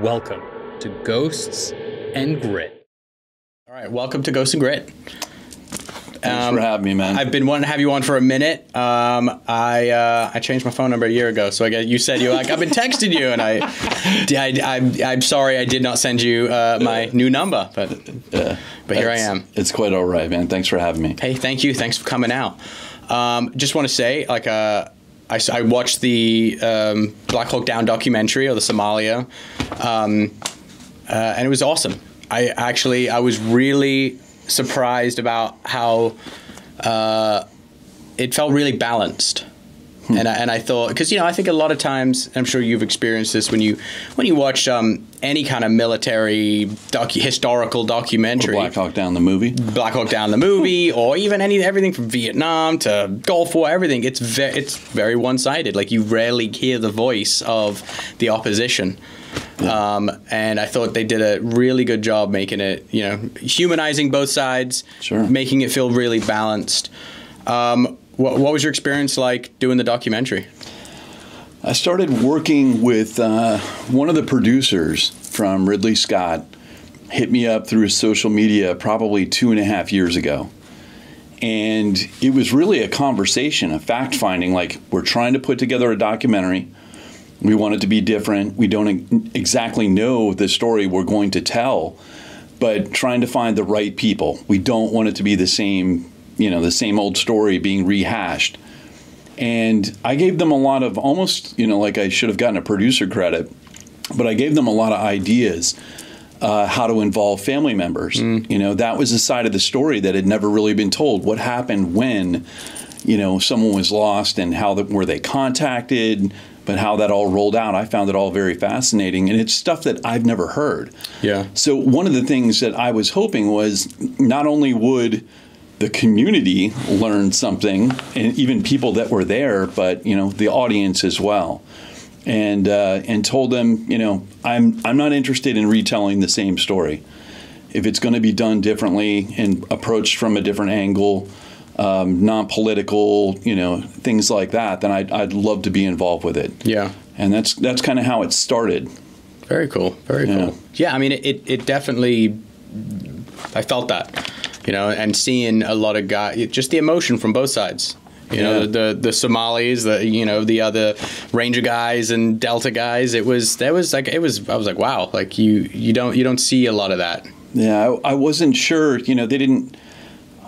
Welcome to Ghosts and Grit. All right, welcome to Ghosts and Grit. Thanks for having me, man. I've been wanting to have you on for a minute. I changed my phone number a year ago, so I guess you said I've been texting you, and I'm sorry I did not send you my new number, but here I am. It's quite all right, man. Thanks for having me. Hey, thank you. Thanks for coming out. Just want to say, I watched the Black Hawk Down documentary, or the Somalia, and it was awesome. I was really surprised about how it felt really balanced. And I thought, because I think a lot of times, I'm sure you've experienced this when you watch any kind of military historical documentary, or Black Hawk Down the movie, or even everything from Vietnam to Gulf War, everything. It's very one-sided. Like, you rarely hear the voice of the opposition. Yeah. And I thought they did a really good job making it, humanizing both sides, sure, making it feel really balanced. What was your experience like doing the documentary? I started working with one of the producers from Ridley Scott. Hit me up through social media probably 2.5 years ago. And it was really a conversation, a fact-finding, like, we're trying to put together a documentary. We want it to be different. We don't exactly know the story we're going to tell, but trying to find the right people. We don't want it to be the same old story being rehashed. And I gave them a lot of almost, like I should have gotten a producer credit, but I gave them a lot of ideas how to involve family members. That was a side of the story that had never really been told. What happened when, someone was lost, and were they contacted, but how that all rolled out. I found it all very fascinating, and it's stuff that I've never heard. Yeah. So one of the things that I was hoping was not only would the community learn something, and even people that were there, but the audience as well, and told them, I'm not interested in retelling the same story. If it's going to be done differently and approached from a different angle, non-political, things like that, then I'd love to be involved with it. Yeah. And that's kind of how it started. Very cool. Very cool. Yeah, I mean, it definitely, I felt that, and seeing a lot of guys, just the emotion from both sides. The Somalis, the other Ranger guys and Delta guys. I was like, wow, like you don't see a lot of that. Yeah, I wasn't sure, they didn't.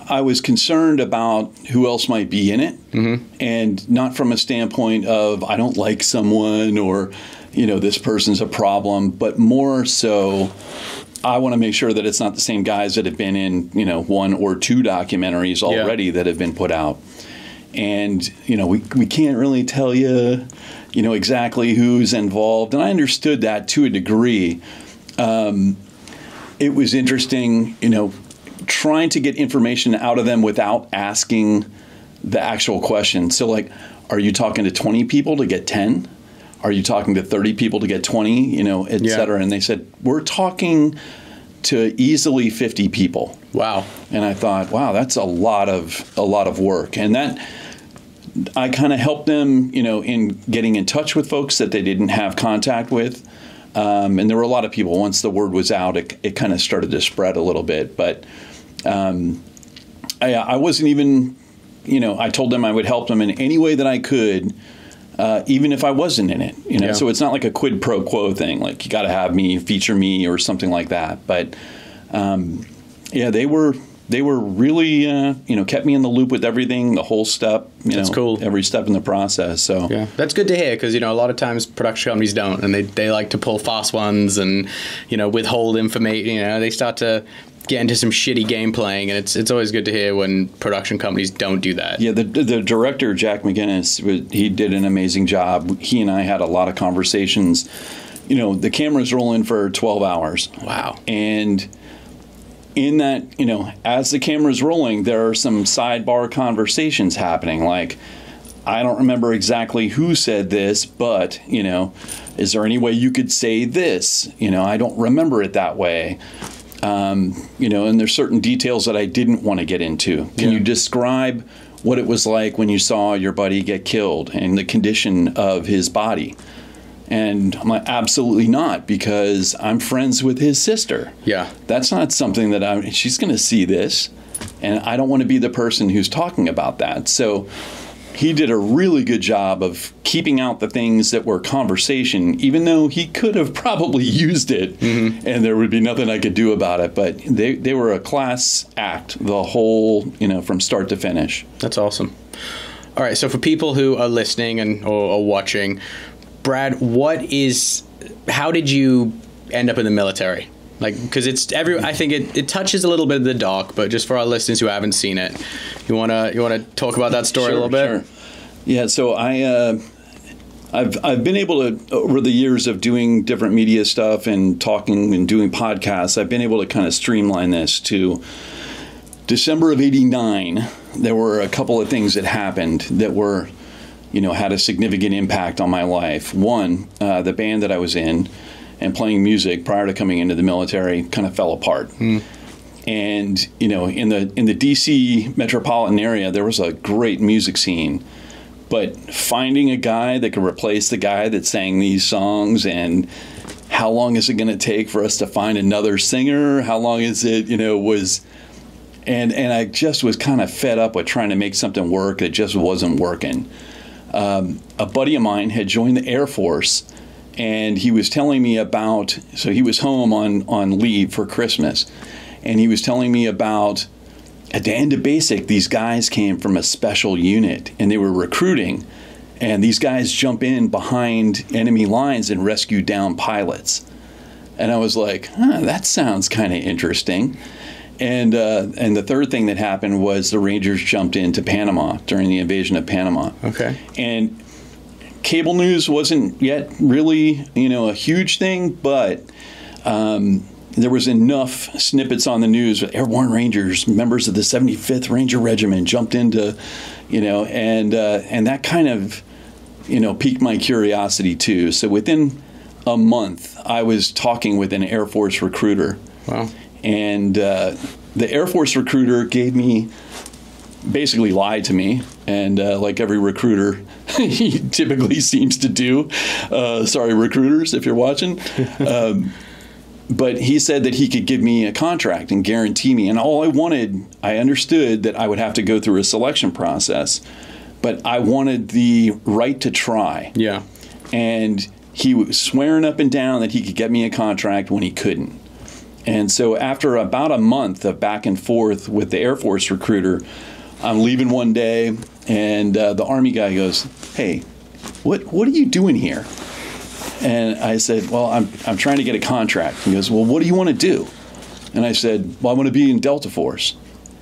I was concerned about who else might be in it, and not from a standpoint of I don't like someone or, this person's a problem, but more so I want to make sure that it's not the same guys that have been in, 1 or 2 documentaries already that have been put out. And, we can't really tell you, exactly who's involved. And I understood that to a degree. It was interesting, trying to get information out of them without asking the actual question. So, like, are you talking to 20 people to get 10? Are you talking to 30 people to get 20, et cetera? And they said, we're talking to easily 50 people. Wow. And I thought, wow, that's a lot of work. And that I kind of helped them, in getting in touch with folks that they didn't have contact with. And there were a lot of people. Once the word was out, it kind of started to spread a little bit. But I wasn't even, I told them I would help them in any way that I could, even if I wasn't in it. So it's not like a quid pro quo thing, like you got to have me, feature me, or something like that. But they were really, kept me in the loop with everything, the whole step, that's cool. Every step in the process. So yeah, that's good to hear, because, a lot of times production companies don't, and they like to pull fast ones and, withhold information. They start to get into some shitty game playing, and it's always good to hear when production companies don't do that. Yeah, the director, Jack McGinnis, he did an amazing job. He and I had a lot of conversations. The camera's rolling for 12 hours. Wow. And in that, as the camera's rolling, there are some sidebar conversations happening. Like, I don't remember exactly who said this, but, is there any way you could say this? I don't remember it that way. And there's certain details that I didn't want to get into. Can you describe what it was like when you saw your buddy get killed and the condition of his body? And I'm like, absolutely not, because I'm friends with his sister. Yeah. That's not something that she's going to see this. And I don't want to be the person who's talking about that. So he did a really good job of keeping out the things that were conversation, even though he could have probably used it and there would be nothing I could do about it. But they were a class act, the whole, from start to finish. That's awesome. All right. So for people who are listening or watching, Brad, how did you end up in the military? Like, because I think it touches a little bit of the dark, but just for our listeners who haven't seen it, you wanna talk about that story a little bit? Sure. Yeah. So I've been able to, over the years of doing different media stuff and talking and doing podcasts, I've been able to kind of streamline this to December of '89. There were a couple of things that happened that were, had a significant impact on my life. One, the band that I was in and playing music prior to coming into the military kind of fell apart. And, in the D.C. metropolitan area, there was a great music scene. But finding a guy that could replace the guy that sang these songs, and how long is it going to take for us to find another singer? How long is it, and I just was kind of fed up with trying to make something work that just wasn't working. A buddy of mine had joined the Air Force, and he was telling me so he was home on leave for Christmas, and he was telling me about, at the end of basic, these guys came from a special unit, and they were recruiting, and these guys jump in behind enemy lines and rescue down pilots. And I was like, that sounds kind of interesting. And the third thing that happened was the Rangers jumped into Panama during the invasion of Panama. Okay. And cable news wasn't yet really, a huge thing, but there was enough snippets on the news with Airborne Rangers, members of the 75th Ranger Regiment jumped into, and that kind of, piqued my curiosity too. So within a month, I was talking with an Air Force recruiter. Wow. And the Air Force recruiter basically lied to me, and like every recruiter he typically seems to do. Sorry, recruiters, if you're watching. But he said that he could give me a contract and guarantee me. And I understood that I would have to go through a selection process, but I wanted the right to try. Yeah. And he was swearing up and down that he could get me a contract when he couldn't. And so after about a month of back and forth with the Air Force recruiter, I'm leaving one day, and the Army guy goes, "Hey, what are you doing here?" And I said, "Well, I'm trying to get a contract." He goes, "Well, what do you want to do?" And I said, "Well, I want to be in Delta Force."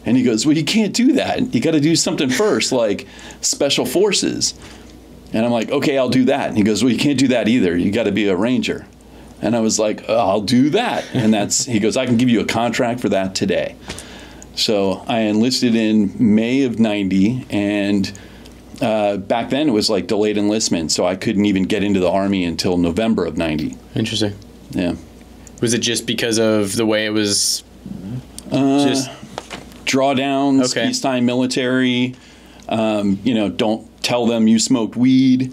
And he goes, "Well, you can't do that. You got to do something first, like Special Forces." And I'm like, "Okay, I'll do that." And he goes, "Well, you can't do that either. You got to be a Ranger." And I was like, "I'll do that." And he goes, "I can give you a contract for that today." So I enlisted in May of '90, and back then it was like delayed enlistment, so I couldn't even get into the Army until November of '90. Interesting. Yeah. Was it just because of the way it was? Just drawdowns, okay. Peacetime military. Don't tell them you smoked weed.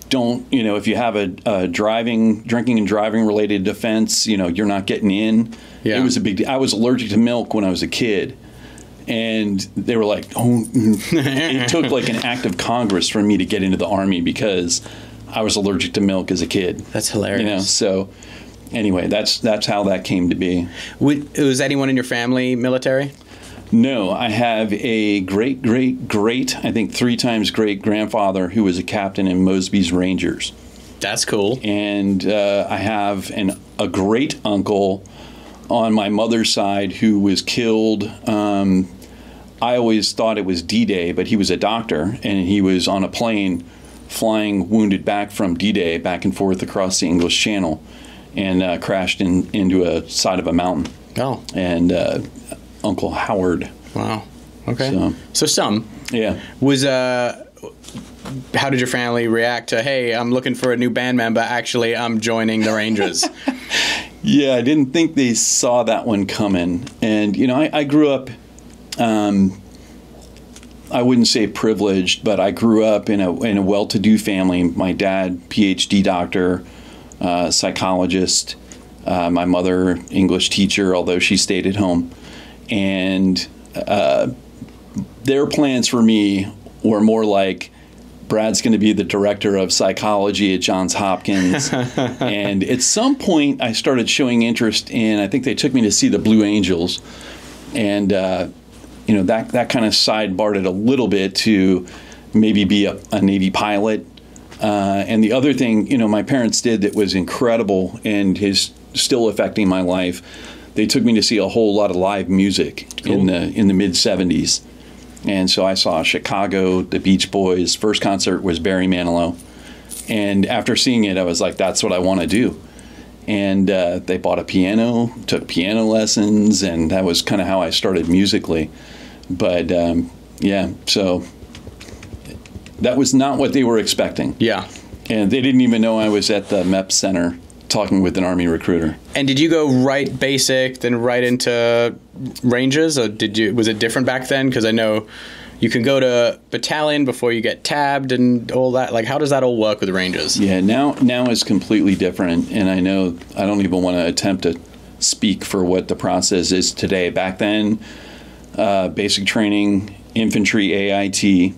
Don't, if you have a drinking and driving related offense, you're not getting in. Yeah. It was a big deal. I was allergic to milk when I was a kid. And they were like, it took like an act of Congress for me to get into the Army because I was allergic to milk as a kid. That's hilarious. So anyway, that's how that came to be. Was anyone in your family military? No, I have a great, I think 3 times great grandfather who was a captain in Mosby's Rangers. That's cool. And I have a great uncle on my mother's side who was killed. I always thought it was D-Day, but he was a doctor, and he was on a plane flying wounded back from D-Day back and forth across the English Channel, and crashed into a side of a mountain. Oh. And Uncle Howard. Wow. Okay. So some. Yeah. How did your family react to, hey, I'm looking for a new band member, actually I'm joining the Rangers? Yeah, I didn't think they saw that one coming. And, I grew up, I wouldn't say privileged, but I grew up in a well-to-do family. My dad, PhD doctor, psychologist. My mother, English teacher, although she stayed at home. And their plans for me were more like, Brad's going to be the director of psychology at Johns Hopkins. And at some point, I started showing interest in, I think they took me to see the Blue Angels. And, that kind of sidebarred it a little bit to maybe be a Navy pilot. And the other thing, my parents did that was incredible and is still affecting my life, they took me to see a whole lot of live music. Cool. in the mid-'70s. And so I saw Chicago, the Beach Boys. First concert was Barry Manilow. And after seeing it, I was like, that's what I want to do. And they bought a piano, took piano lessons, and that was kind of how I started musically. But, so that was not what they were expecting. Yeah. And they didn't even know I was at the MEP Center talking with an Army recruiter. And did you go right basic, then right into Rangers, or was it different back then? Because I know you can go to battalion before you get tabbed and all that. Like, how does that all work with Rangers? Yeah, now it's completely different, and I know I don't even want to attempt to speak for what the process is today. Back then, basic training, infantry AIT,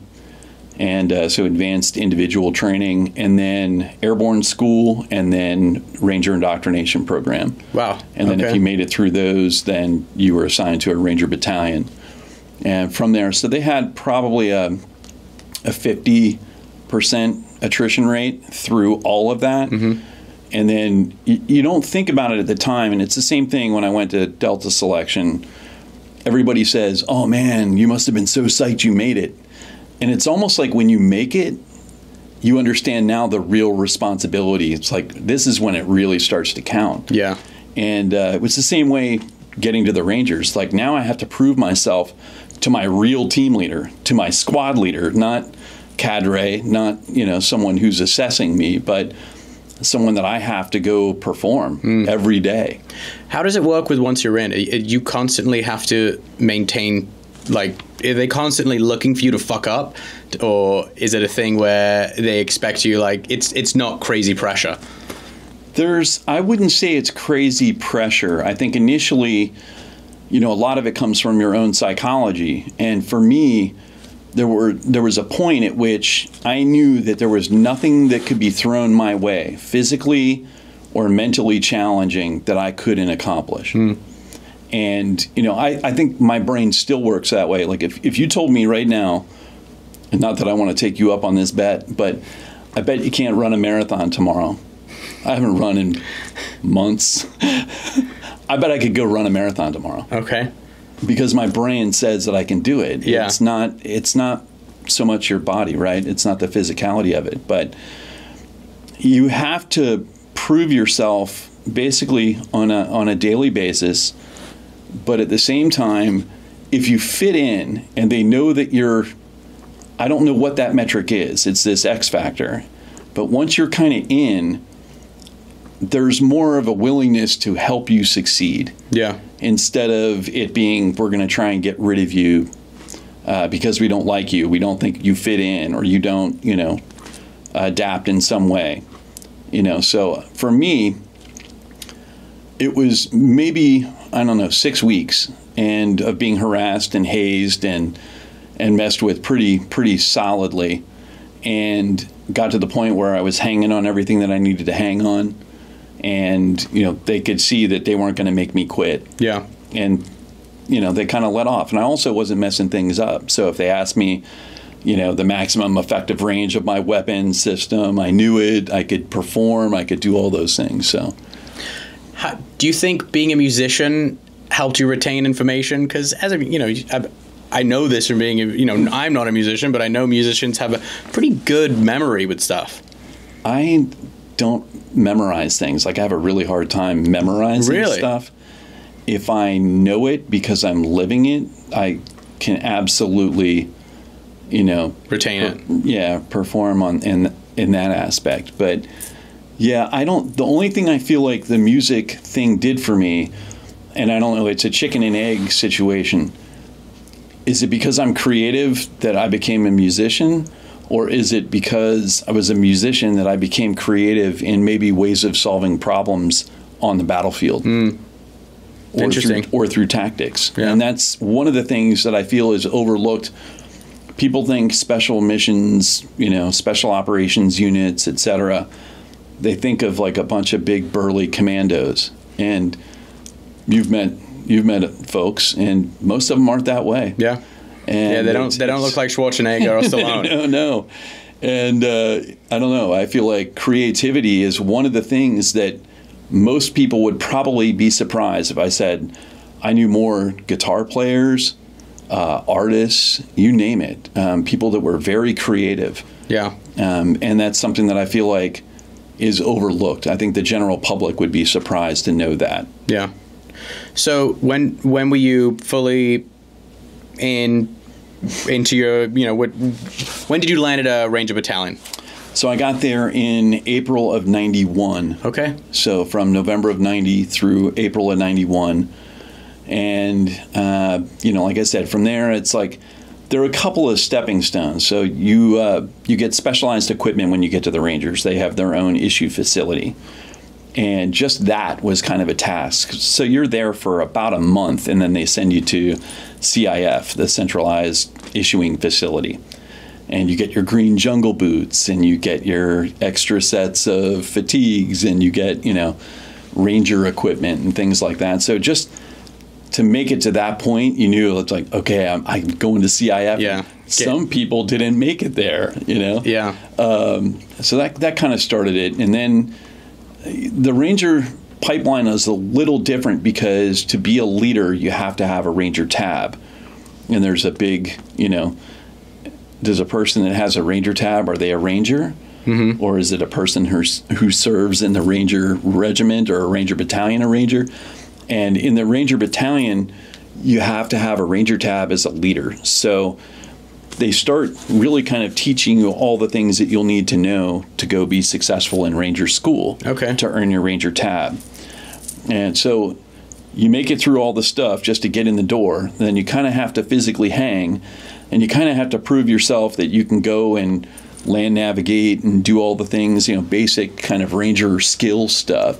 and so advanced individual training, and then airborne school, and then Ranger indoctrination program. Wow. And then if you made it through those, then you were assigned to a Ranger battalion. And from there, so they had probably a 50% attrition rate through all of that. Mm-hmm. And then you don't think about it at the time, and it's the same thing when I went to Delta selection. Everybody says, oh man, you must have been so psyched you made it. And it's almost like when you make it, you understand now the real responsibility. It's like, this is when it really starts to count. Yeah. And it was the same way getting to the Rangers. Like, now I have to prove myself to my real team leader, to my squad leader, not cadre, not, someone who's assessing me, but someone that I have to go perform every day. How does it work with once you're in? You constantly have to maintain, like, are they constantly looking for you to fuck up? Or is it a thing where they expect you, like, it's not crazy pressure? I wouldn't say it's crazy pressure. I think initially, a lot of it comes from your own psychology. And for me, there was a point at which I knew that there was nothing that could be thrown my way, physically or mentally challenging, that I couldn't accomplish. And, I think my brain still works that way. Like, if you told me right now, and not that I want to take you up on this bet, but I bet you can't run a marathon tomorrow. I haven't run in months. I bet I could go run a marathon tomorrow. Okay. Because my brain says that I can do it. Yeah. It's not so much your body, right? It's not the physicality of it. But you have to prove yourself basically on a daily basis. But at the same time, if you fit in and they know that I don't know what that metric is. It's this X factor. But once you're kind of in, there's more of a willingness to help you succeed. Yeah. Instead of it being, we're going to try and get rid of you because we don't like you. We don't think you fit in, or you don't, adapt in some way. So for me, it was maybe, 6 weeks and of being harassed and hazed and messed with pretty solidly, and got to the point where I was hanging on everything that I needed to hang on. And, they could see that they weren't going to make me quit. Yeah. And, they kind of let off. And I also wasn't messing things up. So if they asked me, the maximum effective range of my weapon system, I knew it. I could perform. I could do all those things. So, do you think being a musician helped you retain information? Because I know this from being, I'm not a musician, but I know musicians have a pretty good memory with stuff. I don't memorize things. Like, I have a really hard time memorizing stuff. If I know it because I'm living it, I can absolutely, retain it. Perform in that aspect. But yeah, the only thing I feel like the music thing did for me, and I don't know, it's a chicken and egg situation. is it because I'm creative that I became a musician? Or is it because I was a musician that I became creative in maybe ways of solving problems on the battlefield? Interesting. Or through tactics. Yeah. And that's one of the things that I feel is overlooked. People think special missions, special operations units, etc. They think of like a bunch of big burly commandos. And you've met folks, and most of them aren't that way. Yeah. And they don't look like Schwarzenegger or Stallone. No. And I don't know. I feel like creativity is one of the things that most people would probably be surprised if I said I knew more guitar players, artists, you name it, people that were very creative. Yeah. And that's something that I feel like is overlooked. I think the general public would be surprised to know that. Yeah. So when were you fully into your, when did you land at a Ranger Battalion? So I got there in April of 91. Okay. So from November of 90 through April of 91. And, like I said, from there, it's like there are a couple of stepping stones. So you get specialized equipment when you get to the Rangers. They have their own issue facility. And just that was kind of a task. So you're there for about a month, and then they send you to CIF, the centralized issuing facility. And you get your green jungle boots, and you get your extra sets of fatigues, and you get, Ranger equipment and things like that. So just to make it to that point, you knew it's like, okay, I'm going to CIF. Yeah. Some people didn't make it there, Yeah. So that kind of started it. And then the Ranger pipeline is a little different because to be a leader, you have to have a Ranger tab. And there's a big, does a person that has a Ranger tab, are they a Ranger? Mm-hmm. Or is it a person who serves in the Ranger regiment or a Ranger battalion, a Ranger? And in the Ranger battalion, you have to have a Ranger tab as a leader. So they start really kind of teaching you all the things that you'll need to know to go be successful in Ranger school. Okay. To earn your Ranger tab. And so you make it through all the stuff just to get in the door. Then you kind of have to physically hang, and you kind of have to prove yourself that you can go and land navigate and do all the things, basic kind of Ranger skill stuff.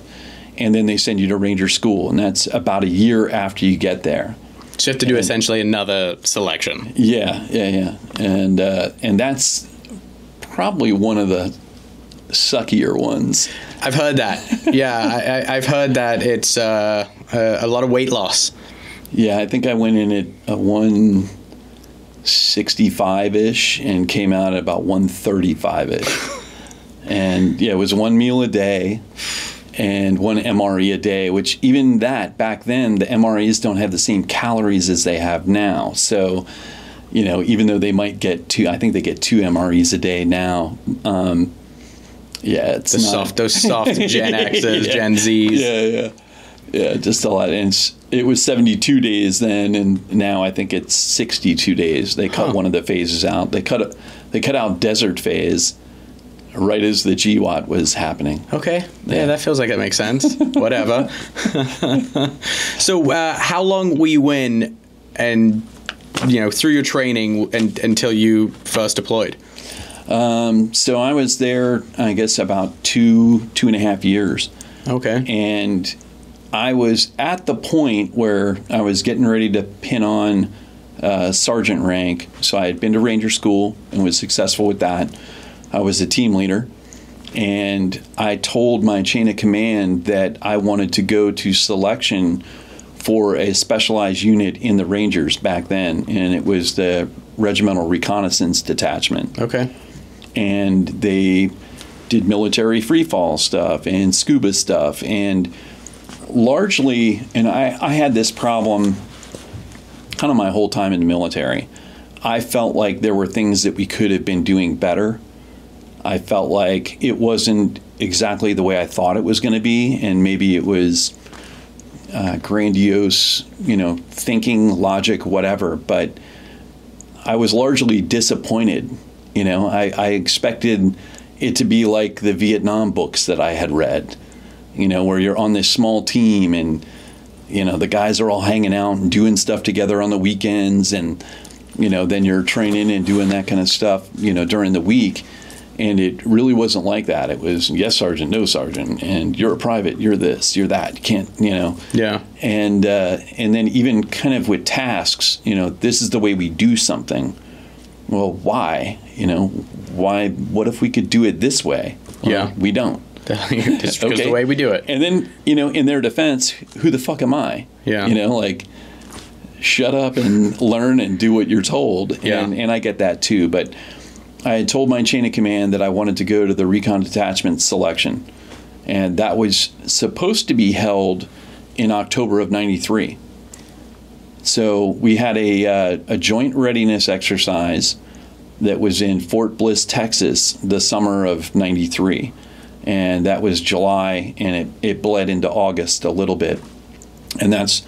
And then they send you to Ranger school, and that's about a year after you get there. So you have to do essentially another selection. Yeah. And that's probably one of the suckier ones. I've heard that. Yeah, I've heard that it's a lot of weight loss. Yeah, I think I went in at 165-ish and came out at about 135-ish. And, it was one meal a day and one MRE a day, which even that, back then, the MREs don't have the same calories as they have now. So, even though they might get I think they get 2 MREs a day now. It's those soft Gen X's, yeah. Gen Zs. Yeah, just a lot. And it was 72 days then, and now I think it's 62 days. They cut one of the phases out. They cut out desert phase right as the GWAT was happening. Okay. Yeah, that feels like it makes sense. Whatever. So how long were you in and, through your training until you first deployed? So I was there, I guess, about 2.5 years. Okay. And I was at the point where I was getting ready to pin on sergeant rank. So I had been to Ranger school and was successful with that. I was a team leader. And I told my chain of command that I wanted to go to selection for a specialized unit in the Rangers back then. And it was the Regimental Reconnaissance Detachment. Okay. And they did military freefall stuff and scuba stuff. And largely, and I had this problem kind of my whole time in the military. I felt like there were things that we could have been doing better. I felt like it wasn't exactly the way I thought it was going to be, and maybe it was grandiose, thinking, logic, whatever. But I was largely disappointed. I expected it to be like the Vietnam books that I had read, where you're on this small team and, the guys are all hanging out and doing stuff together on the weekends and then you're training and doing that kind of stuff, during the week. And it really wasn't like that. It was, yes, Sergeant, no, Sergeant, and you're a private, you're this, you're that, you can't, Yeah. And then even kind of with tasks, this is the way we do something. Well, why? Why? What if we could do it this way? Well, yeah. We don't. Just because the way we do it. And then, in their defense, who the fuck am I? Yeah. Shut up and learn and do what you're told. Yeah. And I get that too. But I had told my chain of command that I wanted to go to the recon detachment selection. And that was supposed to be held in October of 93. So we had a joint readiness exercise that was in Fort Bliss, Texas, the summer of 93. And that was July, and it bled into August a little bit. And that's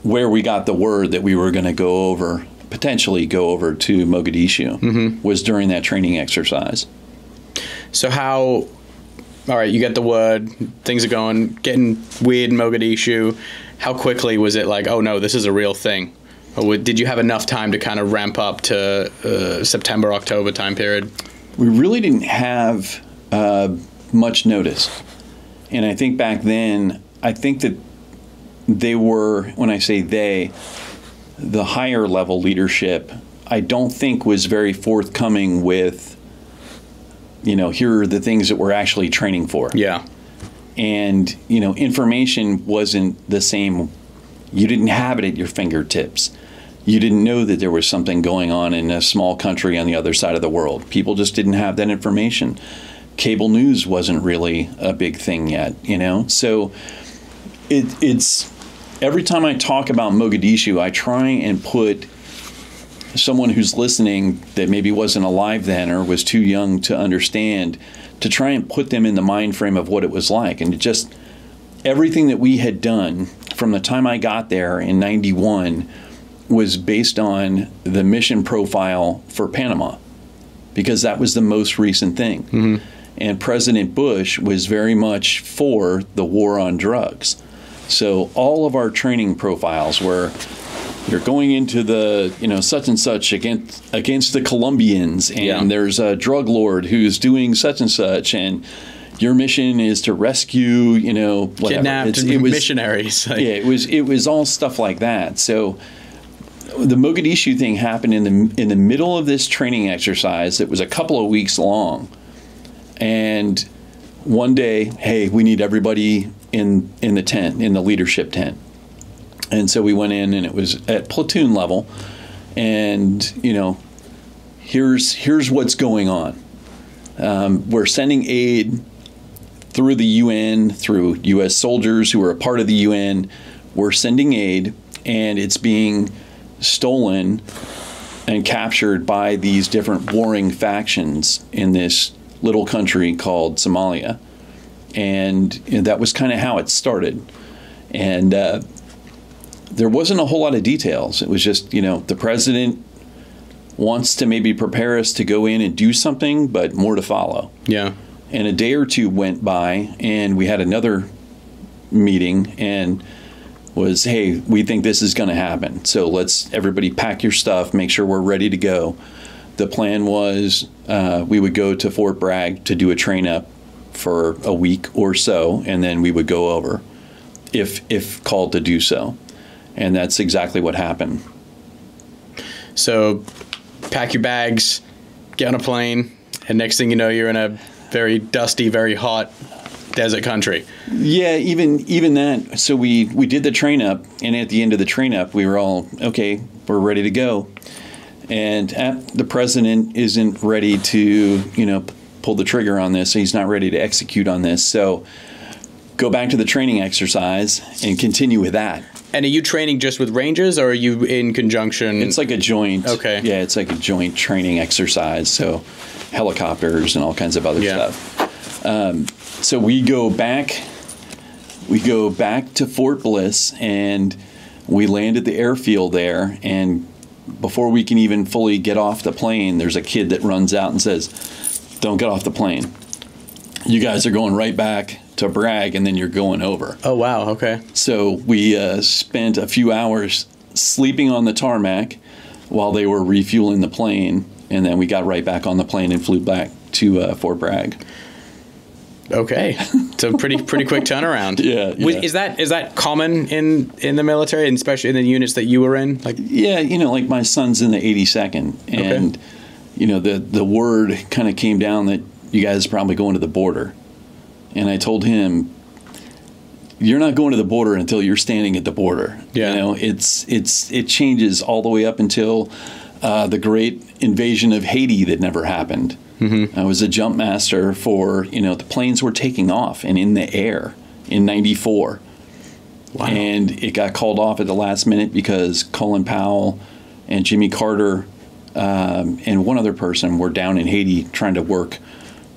where we got the word that we were going to potentially go over to Mogadishu, was during that training exercise. So all right, you get the word, things are getting weird in Mogadishu. How quickly was it like, oh no, this is a real thing? Or did you have enough time to kind of ramp up to September, October time period? We really didn't have much notice. And I think back then, I think that they were, when I say they, the higher level leadership, I don't think was very forthcoming with, here are the things that we're actually training for. Yeah. And, information wasn't the same. You didn't have it at your fingertips. You didn't know that there was something going on in a small country on the other side of the world. People just didn't have that information. Cable news wasn't really a big thing yet, So it's every time I talk about Mogadishu, I try and put someone who's listening that maybe wasn't alive then or was too young to understand, to try and put them in the mind frame of what it was like. And just everything that we had done from the time I got there in 91 was based on the mission profile for Panama, because that was the most recent thing. Mm-hmm. And President Bush was very much for the war on drugs. So all of our training profiles were, you're going into the, such and such against the Colombians, and there's a drug lord who's doing such and such, and your mission is to rescue, whatever. Kidnapped missionaries. It was all stuff like that. So the Mogadishu thing happened in the middle of this training exercise that was a couple of weeks long. And one day, hey, we need everybody in the tent, in the leadership tent. And so we went in, and it was at platoon level. And, here's what's going on. We're sending aid through the UN, through U.S. soldiers who are a part of the UN. We're sending aid, and it's being stolen and captured by these different warring factions in this little country called Somalia. And that was kind of how it started. And there wasn't a whole lot of details. It was just, the president wants to maybe prepare us to go in and do something, but more to follow. Yeah. And a day or two went by, and we had another meeting, and was, hey, we think this is going to happen. So let's everybody pack your stuff, make sure we're ready to go. The plan was we would go to Fort Bragg to do a train up for a week or so, and then we would go over if called to do so. And that's exactly what happened. So pack your bags, get on a plane, and next thing you know, you're in a very dusty, very hot desert country. Yeah, even that. So we did the train up, and at the end of the train up, we were all, okay, we're ready to go. And the president isn't ready to, pull the trigger on this. So he's not ready to execute on this. So go back to the training exercise and continue with that. And are you training just with Rangers, or are you in conjunction? It's like a joint. Okay. Yeah, it's like a joint training exercise. So helicopters and all kinds of other stuff. So we go back to Fort Bliss, and we land at the airfield there. And before we can even fully get off the plane, there's a kid that runs out and says, "Don't get off the plane. You guys are going right back to Bragg, and then you're going over." Oh, wow. Okay. So we spent a few hours sleeping on the tarmac, while they were refueling the plane, and then we got right back on the plane and flew back to Fort Bragg. Okay, so pretty quick turnaround. Yeah. Is that common in the military, and especially in the units that you were in? Like, yeah, like my son's in the 82nd, and the word kind of came down that you guys are probably going to the border, and I told him, you're not going to the border until you're standing at the border. Yeah. It changes all the way up until the great invasion of Haiti that never happened. Mm-hmm. I was a jump master for, the planes were taking off and in the air in 94. Wow. And it got called off at the last minute because Colin Powell and Jimmy Carter and one other person were down in Haiti trying to work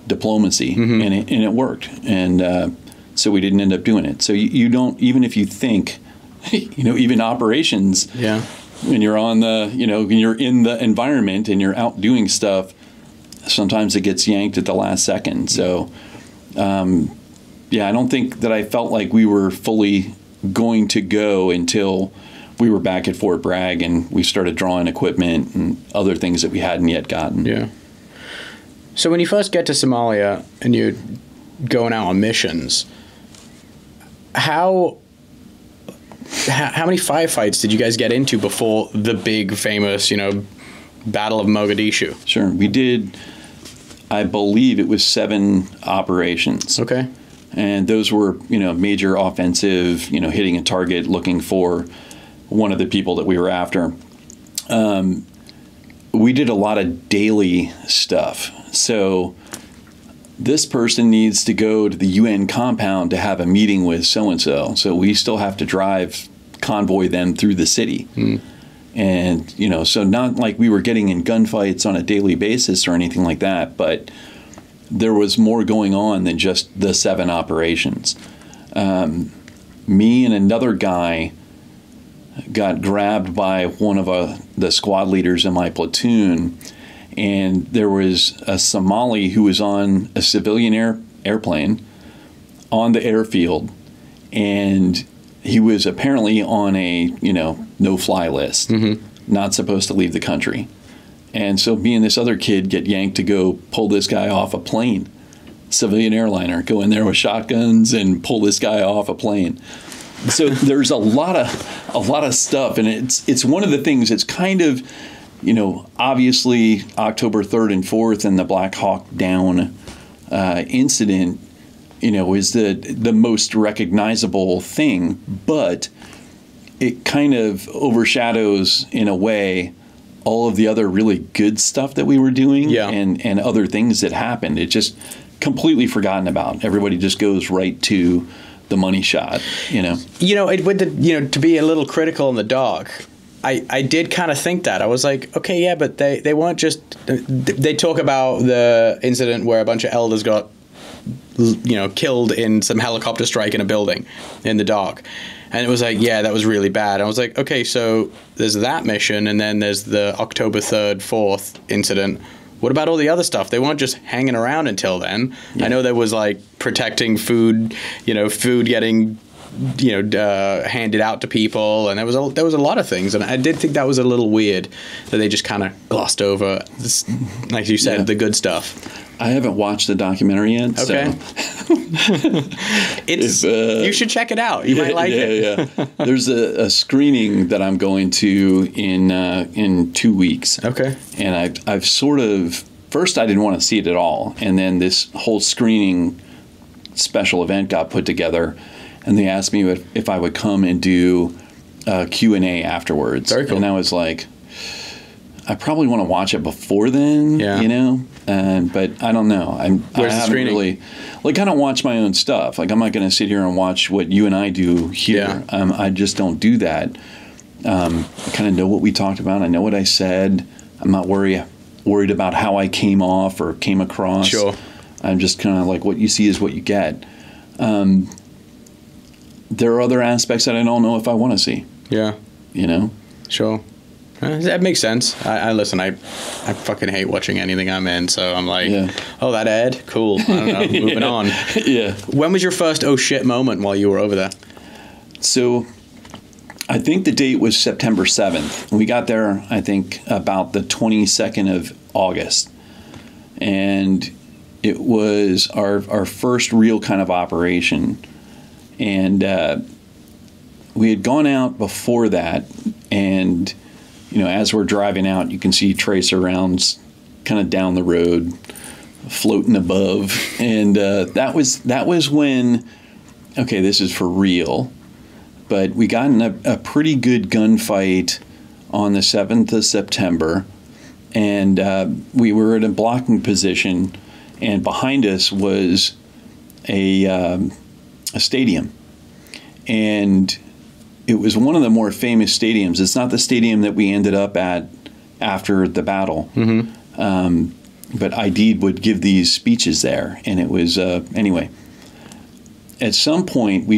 diplomacy, mm-hmm. and it worked. And so we didn't end up doing it. So you don't, even if you think, even operations, yeah. when you're on when you're in the environment and you're out doing stuff, sometimes it gets yanked at the last second. So, I don't think that I felt like we were fully going to go until we were back at Fort Bragg and we started drawing equipment and other things that we hadn't yet gotten. Yeah. So when you first get to Somalia and you're going out on missions, how many firefights did you guys get into before the big famous, Battle of Mogadishu? Sure. We did, I believe it was 7 operations. Okay. And those were, major offensive, hitting a target, looking for one of the people that we were after. We did a lot of daily stuff. So this person needs to go to the UN compound to have a meeting with so-and-so. So we still have to convoy them through the city. Mm. And, so not like we were getting in gunfights on a daily basis or anything like that, but there was more going on than just the 7 operations. Me and another guy got grabbed by one of the squad leaders in my platoon, and there was a Somali who was on a civilian airplane on the airfield, and he was apparently on a, no-fly list, mm-hmm. not supposed to leave the country. And so me and this other kid get yanked to go pull this guy off a plane, civilian airliner, go in there with shotguns and pull this guy off a plane. So there's a lot of stuff, and it's one of the things that's kind of, obviously October 3rd and 4th and the Black Hawk Down incident, is the most recognizable thing, but it kind of overshadows, in a way, all of the other really good stuff that we were doing, yeah. and other things that happened. It's just completely forgotten about. Everybody just goes right to the money shot, to be a little critical in the dog, I did kind of think that. I was like, okay, yeah, but they weren't just, they talk about the incident where a bunch of elders got, killed in some helicopter strike in a building in the dark. And it was like, yeah, that was really bad. I was like, okay, so there's that mission, and then there's the October 3rd, 4th incident. What about all the other stuff? They weren't just hanging around until then. Yeah. I know there was like protecting food, food getting, handed out to people, and there was a lot of things. And I did think that was a little weird that they just kind of glossed over, this, like you said, the good stuff. I haven't watched the documentary yet. Okay. So. You should check it out. You might like it. Yeah. There's a screening that I'm going to in 2 weeks. Okay. And I've sort of, first I didn't want to see it at all, and then this whole screening special event got put together, and they asked me if I would come and do a Q&A afterwards. Very cool. And I was like, I probably want to watch it before then, but I don't know. Where's the screening? Really, I don't watch my own stuff. Like, I'm not going to sit here and watch what you and I do here. Yeah. I just don't do that. I kind of know what we talked about. I know what I said. I'm not worried about how I came off or came across. Sure. I'm just kind of like, what you see is what you get. There are other aspects that I don't know if I want to see. Yeah. Sure. That makes sense. I listen, I fucking hate watching anything I'm in, so I'm like, oh, that ad? Cool. I don't know, moving on. Yeah. When was your first oh shit moment while you were over there? So I think the date was September 7th. We got there, I think, about the 22nd of August. And it was our first real kind of operation. And we had gone out before that. And, you know, as we're driving out, you can see tracer rounds kind of down the road, floating above. And that was when, okay, this is for real. But we got in a pretty good gunfight on the 7th of September, and we were in a blocking position, and behind us was a stadium. And it was one of the more famous stadiums. It's not the stadium that we ended up at after the battle, but Aidid would give these speeches there, and it was, anyway. At some point,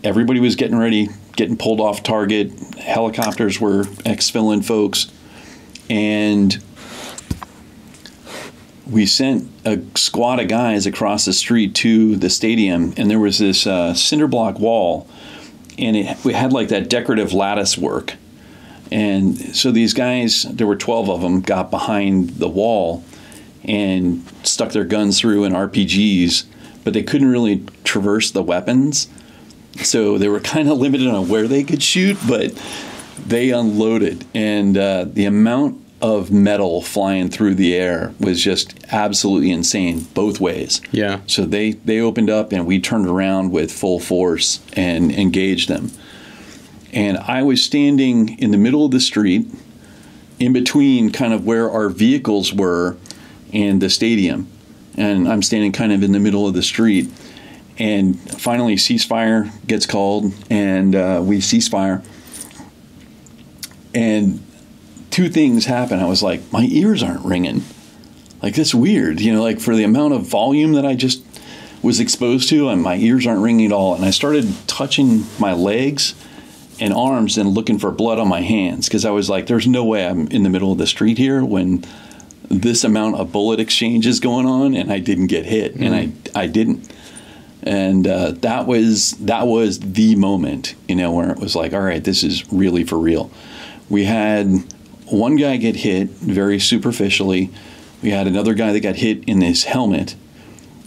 everybody was getting ready, getting pulled off target. Helicopters were exfilling folks. And we sent a squad of guys across the street to the stadium. And there was this cinder block wall. And we had like that decorative lattice work. And so these guys, there were 12 of them, got behind the wall and stuck their guns through and RPGs. But they couldn't really traverse the weapons. So they were kind of limited on where they could shoot, but they unloaded. And the amount of metal flying through the air was just absolutely insane both ways. Yeah. So they opened up and we turned around with full force and engaged them. And I was standing in the middle of the street, in between kind of where our vehicles were and the stadium. And I'm standing kind of in the middle of the street. And finally, ceasefire gets called, and we ceasefire. And two things happen. I was like, my ears aren't ringing. Like, that's weird. You know, like for the amount of volume that I just was exposed to, and my ears aren't ringing at all. And I started touching my legs and arms and looking for blood on my hands, because I was like, there's no way I'm in the middle of the street here when this amount of bullet exchange is going on, and I didn't get hit. And I didn't. And that was the moment, you know, where it was like, all right, this is really for real. We had one guy get hit very superficially. We had another guy that got hit in his helmet.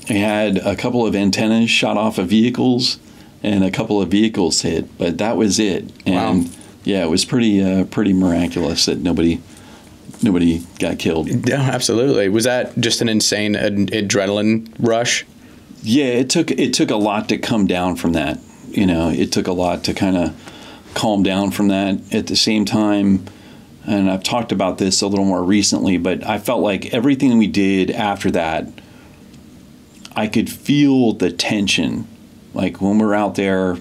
We had a couple of antennas shot off of vehicles and a couple of vehicles hit, but that was it. And wow. Yeah, it was pretty miraculous that nobody got killed. No, absolutely. Was that just an insane adrenaline rush? Yeah, it took a lot to come down from that. You know, it took a lot to kind of calm down from that. At the same time, and I've talked about this a little more recently, but I felt like everything we did after that, I could feel the tension. Like when we're out there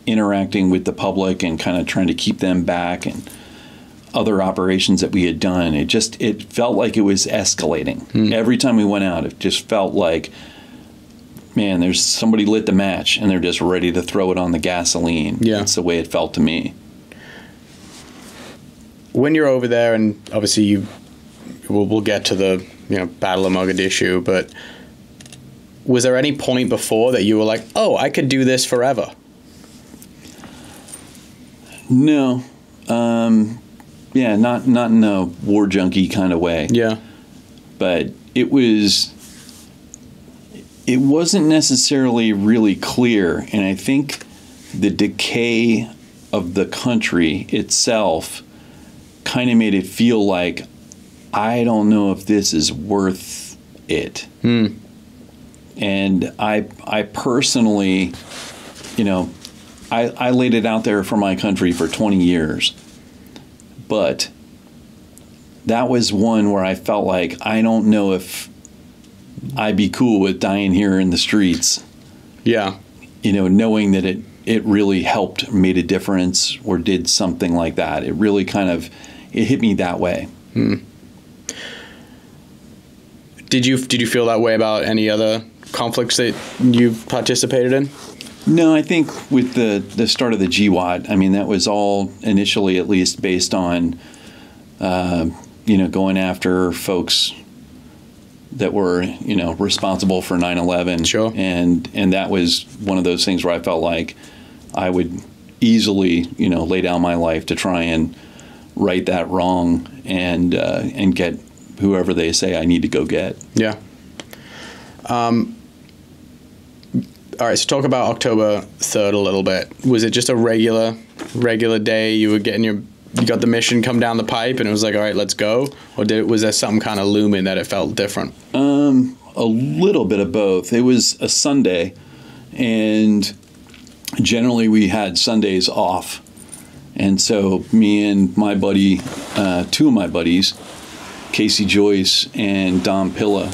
interacting with the public and kind of trying to keep them back, and other operations that we had done, it felt like it was escalating. Every time we went out, it just felt like, man, there's somebody lit the match and they're just ready to throw it on the gasoline. Yeah. That's the way it felt to me. When you're over there, and obviously we'll get to the Battle of Mogadishu, but was there any point before that you were like, oh, I could do this forever? No. Yeah, not in a war junkie kind of way. Yeah. But it wasn't necessarily really clear, and I think the decay of the country itself kind of made it feel like, I don't know if this is worth it. And I personally, I laid it out there for my country for 20 years. But that was one where I felt like, I don't know if I'd be cool with dying here in the streets. Yeah. Knowing that it really helped, made a difference, or did something like that. It really it hit me that way. Did you feel that way about any other conflicts that you've participated in? No, I think with the start of the GWAT, I mean, that was all initially at least based on, going after folks that were, responsible for 9/11. Sure. And that was one of those things where I felt like I would easily, lay down my life to try and right that wrong and get whoever they say I need to go get. Yeah. All right, so talk about October 3rd a little bit. Was it just a regular day? You were you got the mission come down the pipe, and it was like, all right, let's go? Or was there something kind of looming that it felt different? A little bit of both. It was a Sunday, and generally we had Sundays off. And so me and my buddy, two of my buddies, Casey Joyce and Dom Pilla,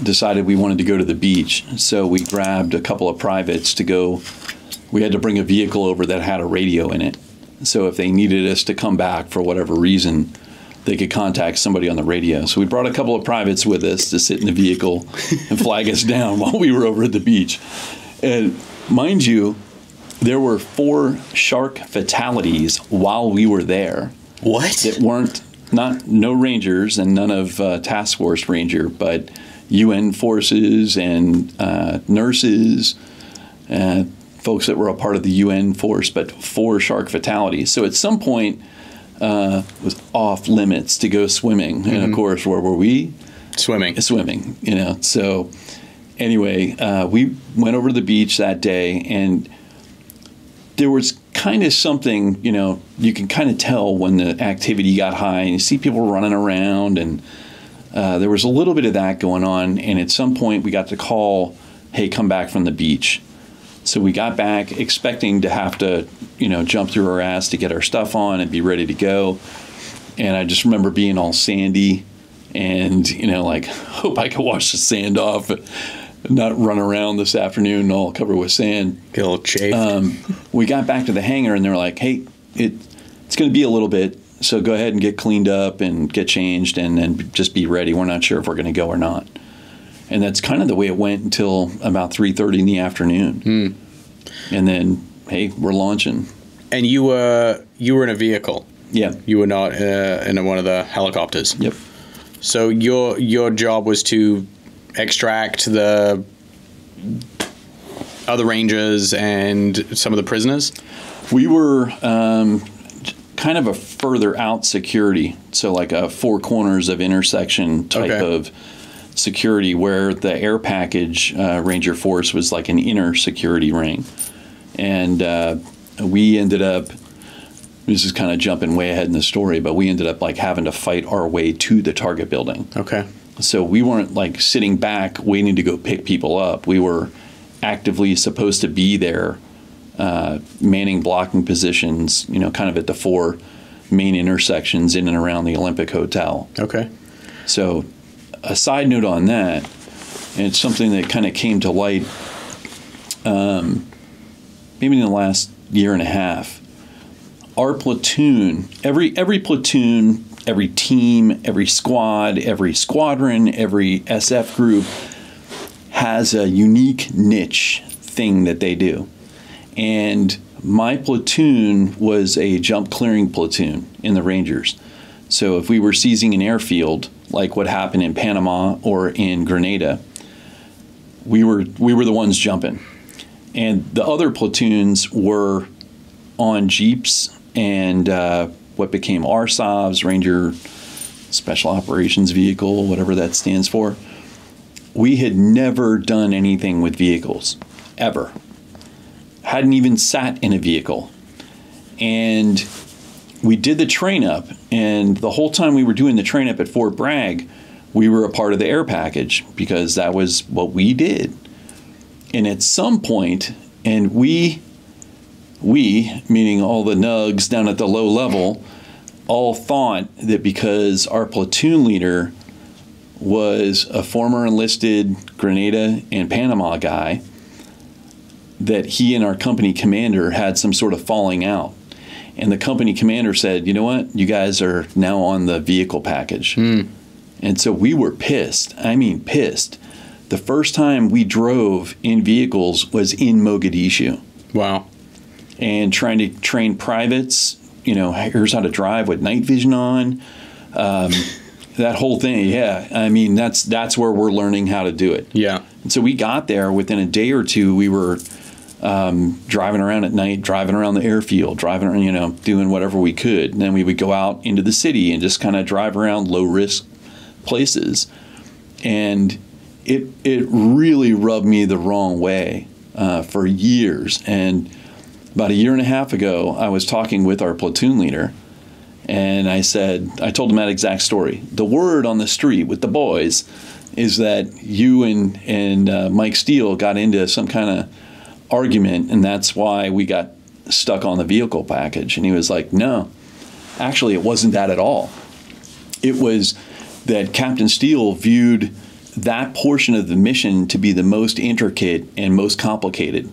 decided we wanted to go to the beach. So we grabbed a couple of privates to go. We had to bring a vehicle over that had a radio in it. So if they needed us to come back for whatever reason, they could contact somebody on the radio. So we brought a couple of privates with us to sit in the vehicle and flag us down while we were over at the beach. And mind you, there were 4 shark fatalities while we were there. What? It weren't, no Rangers and none of Task Force Ranger, but UN forces and nurses, folks that were a part of the UN force, but 4 shark fatalities. So at some point, it was off limits to go swimming. Mm-hmm. And of course, where were we? Swimming. So anyway, we went over to the beach that day, and there was kind of something, you can kind of tell when the activity got high, and you see people running around, and there was a little bit of that going on. And at some point we got the call, hey, come back from the beach. So we got back expecting to have to, jump through our ass to get our stuff on and be ready to go. And I just remember being all sandy and, hope I could wash the sand off, not run around this afternoon all covered with sand. Get a little chafed. We got back to the hangar, and they were like, hey, it's going to be a little bit. So go ahead and get cleaned up and get changed and then just be ready. We're not sure if we're going to go or not. And that's kind of the way it went until about 3:30 in the afternoon. Mm. And then, hey, we're launching. And you were in a vehicle? Yeah. You were not in one of the helicopters? Yep. So your job was to extract the other Rangers and some of the prisoners? We were kind of a further out security, so like a 4 corners of intersection type of security, where the air package Ranger Force was like an inner security ring. And we ended up, this is kind of jumping way ahead in the story, but we ended up like having to fight our way to the target building. Okay. So we weren't like sitting back waiting to go pick people up. We were actively supposed to be there, manning blocking positions, kind of at the 4 main intersections in and around the Olympic Hotel. Okay. So a side note on that, and it's something that kind of came to light maybe in the last year and a half. Our platoon, every platoon, every team, every squad, every squadron, every SF group has a unique niche thing that they do. And my platoon was a jump clearing platoon in the Rangers. So if we were seizing an airfield, like what happened in Panama or in Grenada, we were the ones jumping. And the other platoons were on Jeeps and what became RSOVs, Ranger Special Operations Vehicle, whatever that stands for. We had never done anything with vehicles, ever. Hadn't even sat in a vehicle. And we did the train up, and the whole time we were doing the train up at Fort Bragg, we were a part of the air package because that was what we did. And at some point, and we, meaning all the nugs down at the low level, all thought that because our platoon leader was a former enlisted Grenada and Panama guy, that he and our company commander had some sort of falling out. And the company commander said, you know what, you guys are now on the vehicle package. Mm. And so we were pissed. I mean, pissed. The first time we drove in vehicles was in Mogadishu. Wow. And trying to train privates, here's how to drive with night vision on. That whole thing, yeah. I mean, that's where we're learning how to do it. Yeah. And so we got there within a day or two. We were driving around at night, driving around the airfield, driving around, doing whatever we could. And then we would go out into the city and just kind of drive around low-risk places. And it really rubbed me the wrong way for years. And about a year and a half ago, I was talking with our platoon leader, and I told him that exact story. The word on the street with the boys is that you and Mike Steele got into some kind of argument, and that's why we got stuck on the vehicle package. And he was like, no, actually, it wasn't that at all. It was that Captain Steele viewed that portion of the mission to be the most intricate and most complicated.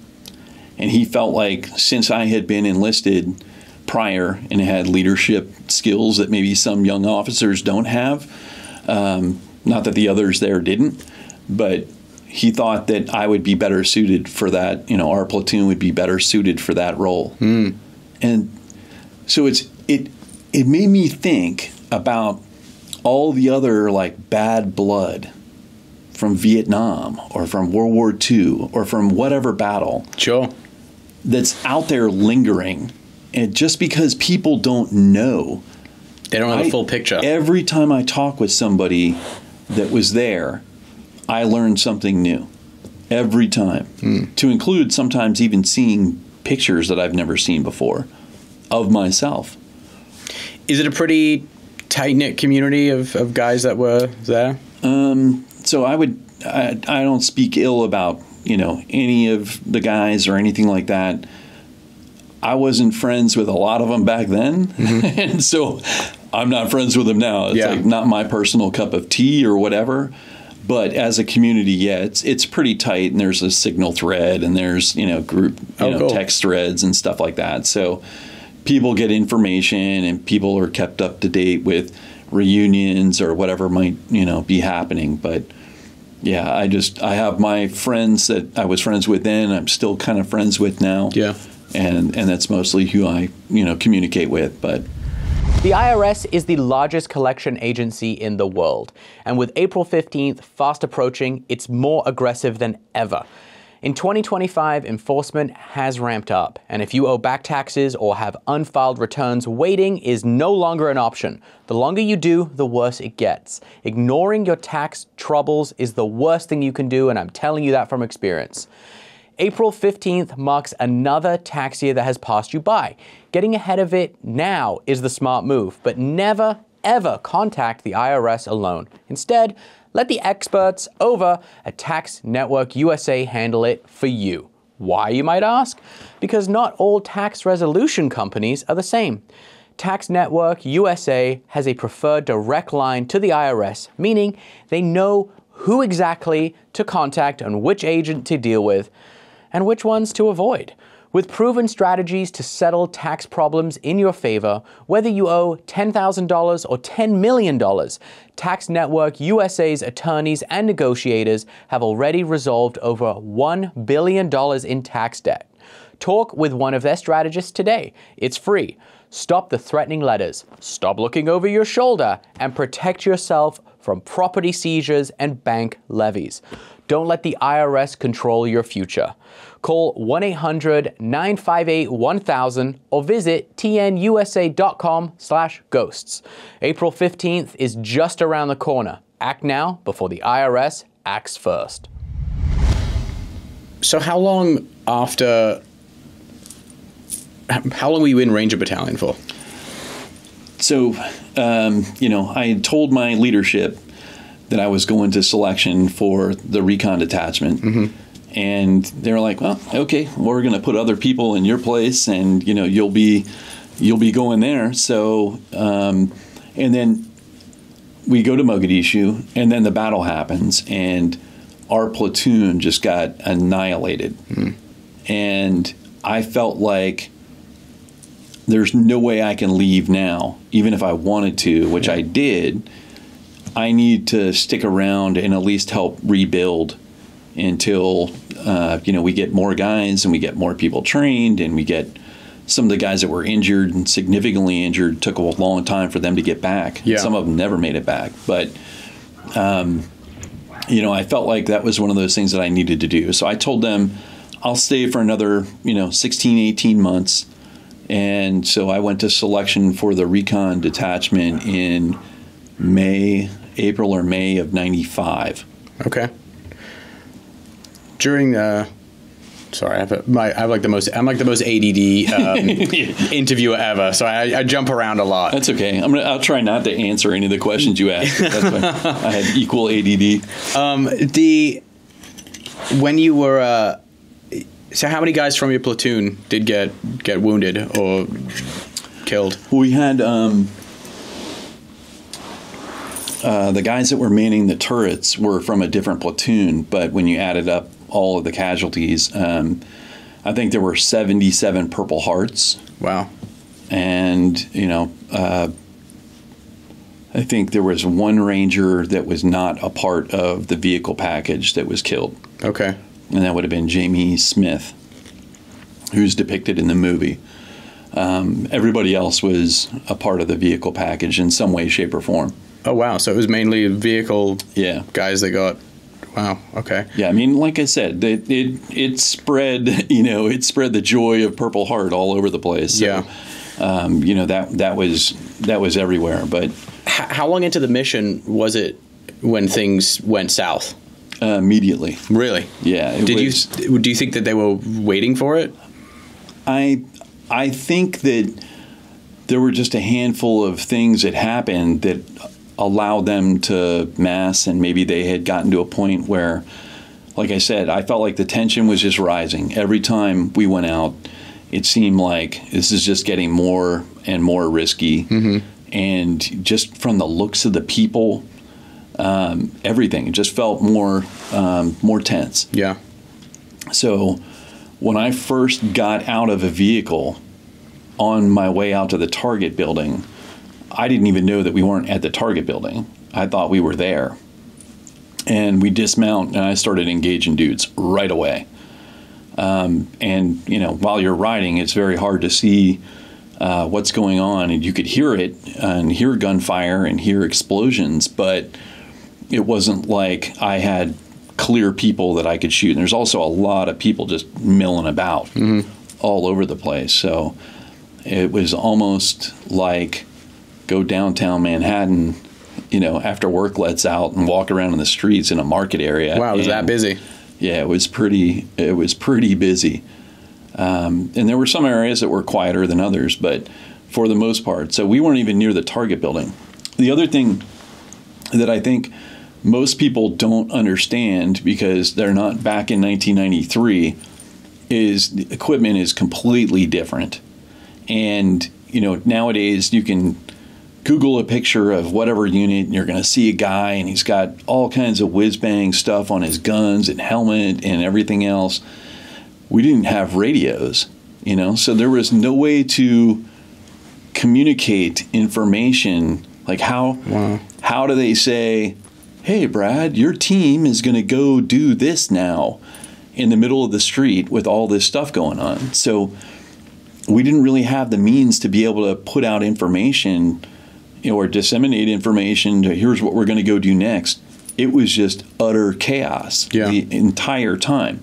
And he felt like since I had been enlisted prior and had leadership skills that maybe some young officers don't have, not that the others there didn't, but he thought that I would be better suited for that. Our platoon would be better suited for that role. And so it made me think about all the other like bad blood from Vietnam or from World War II or from whatever battle. Sure. That's out there lingering. And just because people don't know. They don't have the full picture. Every time I talk with somebody that was there, I learned something new. Every time. To include sometimes even seeing pictures that I've never seen before of myself. Is it a pretty tight-knit community of guys that were there? So I don't speak ill about, any of the guys or anything like that. I wasn't friends with a lot of them back then. And so I'm not friends with them now. It's like not my personal cup of tea or whatever. But as a community, it's pretty tight. And there's a signal thread and there's, group, cool. text threads and stuff like that. So people get information and people are kept up to date with reunions or whatever might, be happening. But yeah, I have my friends that I was friends with then, I'm still kind of friends with now. Yeah. And that's mostly who I, communicate with. But the IRS is the largest collection agency in the world. And with April 15th fast approaching, it's more aggressive than ever. In 2025, enforcement has ramped up, and if you owe back taxes or have unfiled returns, waiting is no longer an option. The longer you do, the worse it gets. Ignoring your tax troubles is the worst thing you can do, and I'm telling you that from experience. April 15th marks another tax year that has passed you by. Getting ahead of it now is the smart move, but never, ever contact the IRS alone. Instead, let the experts over at Tax Network USA handle it for you. Why, you might ask? Because not all tax resolution companies are the same. Tax Network USA has a preferred direct line to the IRS, meaning they know who exactly to contact and which agent to deal with and which ones to avoid. With proven strategies to settle tax problems in your favor, whether you owe $10,000 or $10 million, Tax Network USA's attorneys and negotiators have already resolved over $1 billion in tax debt. Talk with one of their strategists today. It's free. Stop the threatening letters, stop looking over your shoulder, and protect yourself from property seizures and bank levies. Don't let the IRS control your future. Call 1-800-958-1000 or visit tnusa.com/ghosts. April 15th is just around the corner. Act now before the IRS acts first. So how long were you in Ranger Battalion for? So, I had told my leadership that I was going to selection for the recon detachment. And they were like, well, okay, we're going to put other people in your place and, you'll be going there. So, and then we go to Mogadishu and then the battle happens and our platoon just got annihilated. And I felt like there's no way I can leave now, even if I wanted to, which I did. I need to stick around and at least help rebuild until, we get more guys and we get more people trained and we get some of the guys that were injured and significantly injured took a long time for them to get back. Yeah. Some of them never made it back. But, I felt like that was one of those things that I needed to do. So I told them I'll stay for another, 16, 18 months. And so I went to selection for the recon detachment in April or May of 95. Okay. During sorry, I'm like the most ADD interviewer ever, so I jump around a lot. That's okay. I'll try not to answer any of the questions you ask. That's why I had equal ADD. When you were so how many guys from your platoon did get wounded or killed? We had the guys that were manning the turrets were from a different platoon, but when you added up all of the casualties, I think there were 77 Purple Hearts. Wow. And, I think there was one Ranger that was not a part of the vehicle package that was killed. Okay. And that would have been Jamie Smith, who's depicted in the movie. Everybody else was a part of the vehicle package in some way, shape, or form. Oh, wow. So it was mainly vehicle guys that got... Wow. Okay. Yeah, I mean, like I said, it spread. It spread the joy of Purple Heart all over the place. So, yeah. That was everywhere. But how long into the mission was it when things went south? Immediately. Really? Yeah. Do you think that they were waiting for it? I think that there were just a handful of things that happened that allowed them to mass, and maybe they had gotten to a point where, like I said, I felt like the tension was just rising. Every time we went out, it seemed like this is just getting more and more risky. Mm-hmm. And just from the looks of the people, everything, it just felt more tense. Yeah. So when I first got out of a vehicle on my way out to the target building, I didn't even know that we weren't at the target building. I thought we were there. And we dismount, and I started engaging dudes right away. And, while you're riding, it's very hard to see what's going on. And you could hear it and hear gunfire and hear explosions, but it wasn't like I had clear people that I could shoot. And there's also a lot of people just milling about all over the place. So it was almost like go downtown Manhattan, after work lets out and walk around in the streets in a market area. Wow, it was that busy? Yeah, it was pretty busy. And there were some areas that were quieter than others, but for the most part. So we weren't even near the target building. The other thing that I think most people don't understand, because they're not back in 1993, is the equipment is completely different. And, nowadays you can Google a picture of whatever unit, and you're going to see a guy, and he's got all kinds of whiz-bang stuff on his guns and helmet and everything else. We didn't have radios, so there was no way to communicate information. Like how do they say, hey, Brad, your team is going to go do this now in the middle of the street with all this stuff going on? So we didn't really have the means to be able to put out information or disseminate information to here's what we're going to go do next. It was just utter chaos the entire time.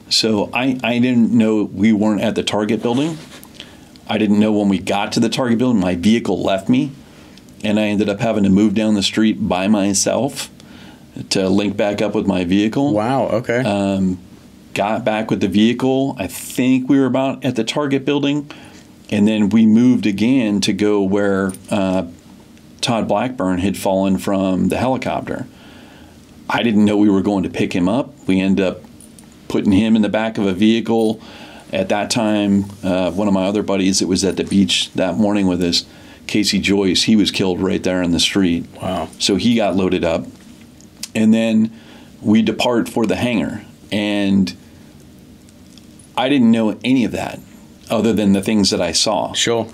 So I didn't know we weren't at the target building. I didn't know when we got to the target building, my vehicle left me, and I ended up having to move down the street by myself to link back up with my vehicle. Wow, okay. Got back with the vehicle. I think we were about at the target building, and then we moved again to go where Todd Blackburn had fallen from the helicopter. I didn't know we were going to pick him up. We ended up putting him in the back of a vehicle. At that time, one of my other buddies that was at the beach that morning with us, Casey Joyce, he was killed right there in the street. Wow. So he got loaded up. And then we depart for the hangar. And I didn't know any of that other than the things that I saw. Sure.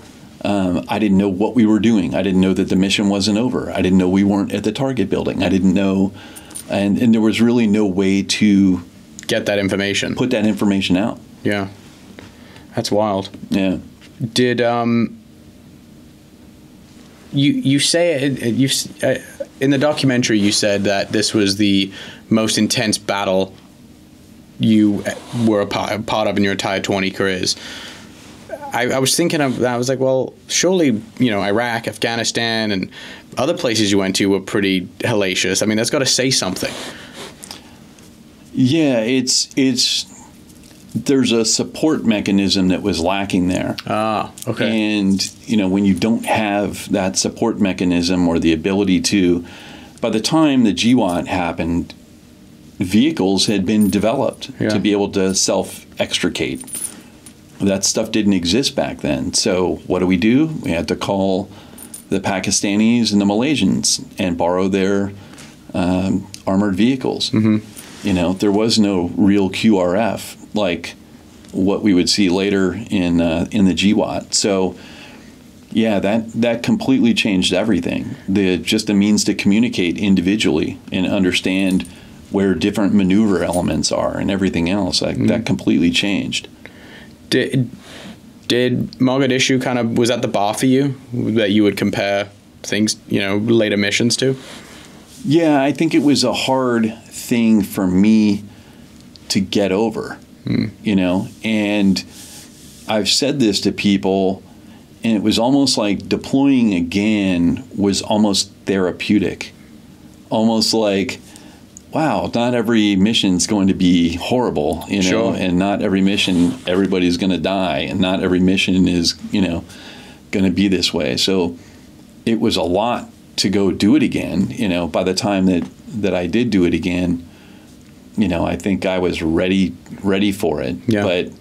I didn't know what we were doing. I didn't know that the mission wasn't over. I didn't know we weren't at the target building. I didn't know. And there was really no way to get that information. Put that information out. Yeah. That's wild. Yeah. Did you say in the documentary you said that this was the most intense battle you were a part of in your entire 20 careers. I was thinking of that. I was like, well, surely, Iraq, Afghanistan, and other places you went to were pretty hellacious. I mean, that's got to say something. Yeah, there's a support mechanism that was lacking there. Ah, okay. And, when you don't have that support mechanism or the ability to, by the time the GWAT happened, vehicles had been developed to be able to self-extricate. That stuff didn't exist back then. So what do? We had to call the Pakistanis and the Malaysians and borrow their armored vehicles. Mm-hmm. There was no real QRF like what we would see later in the GWAT. So, yeah, that completely changed everything. Just a means to communicate individually and understand where different maneuver elements are and everything else. That completely changed. Did Mogadishu was that the bar for you that you would compare things, later missions to? Yeah, I think it was a hard thing for me to get over, and I've said this to people, and it was almost like deploying again was almost therapeutic, almost like, wow, not every mission's going to be horrible, Sure. And not every mission everybody's going to die, and not every mission is, going to be this way. So it was a lot to go do it again. By the time that I did do it again, I think I was ready for it. Yeah. But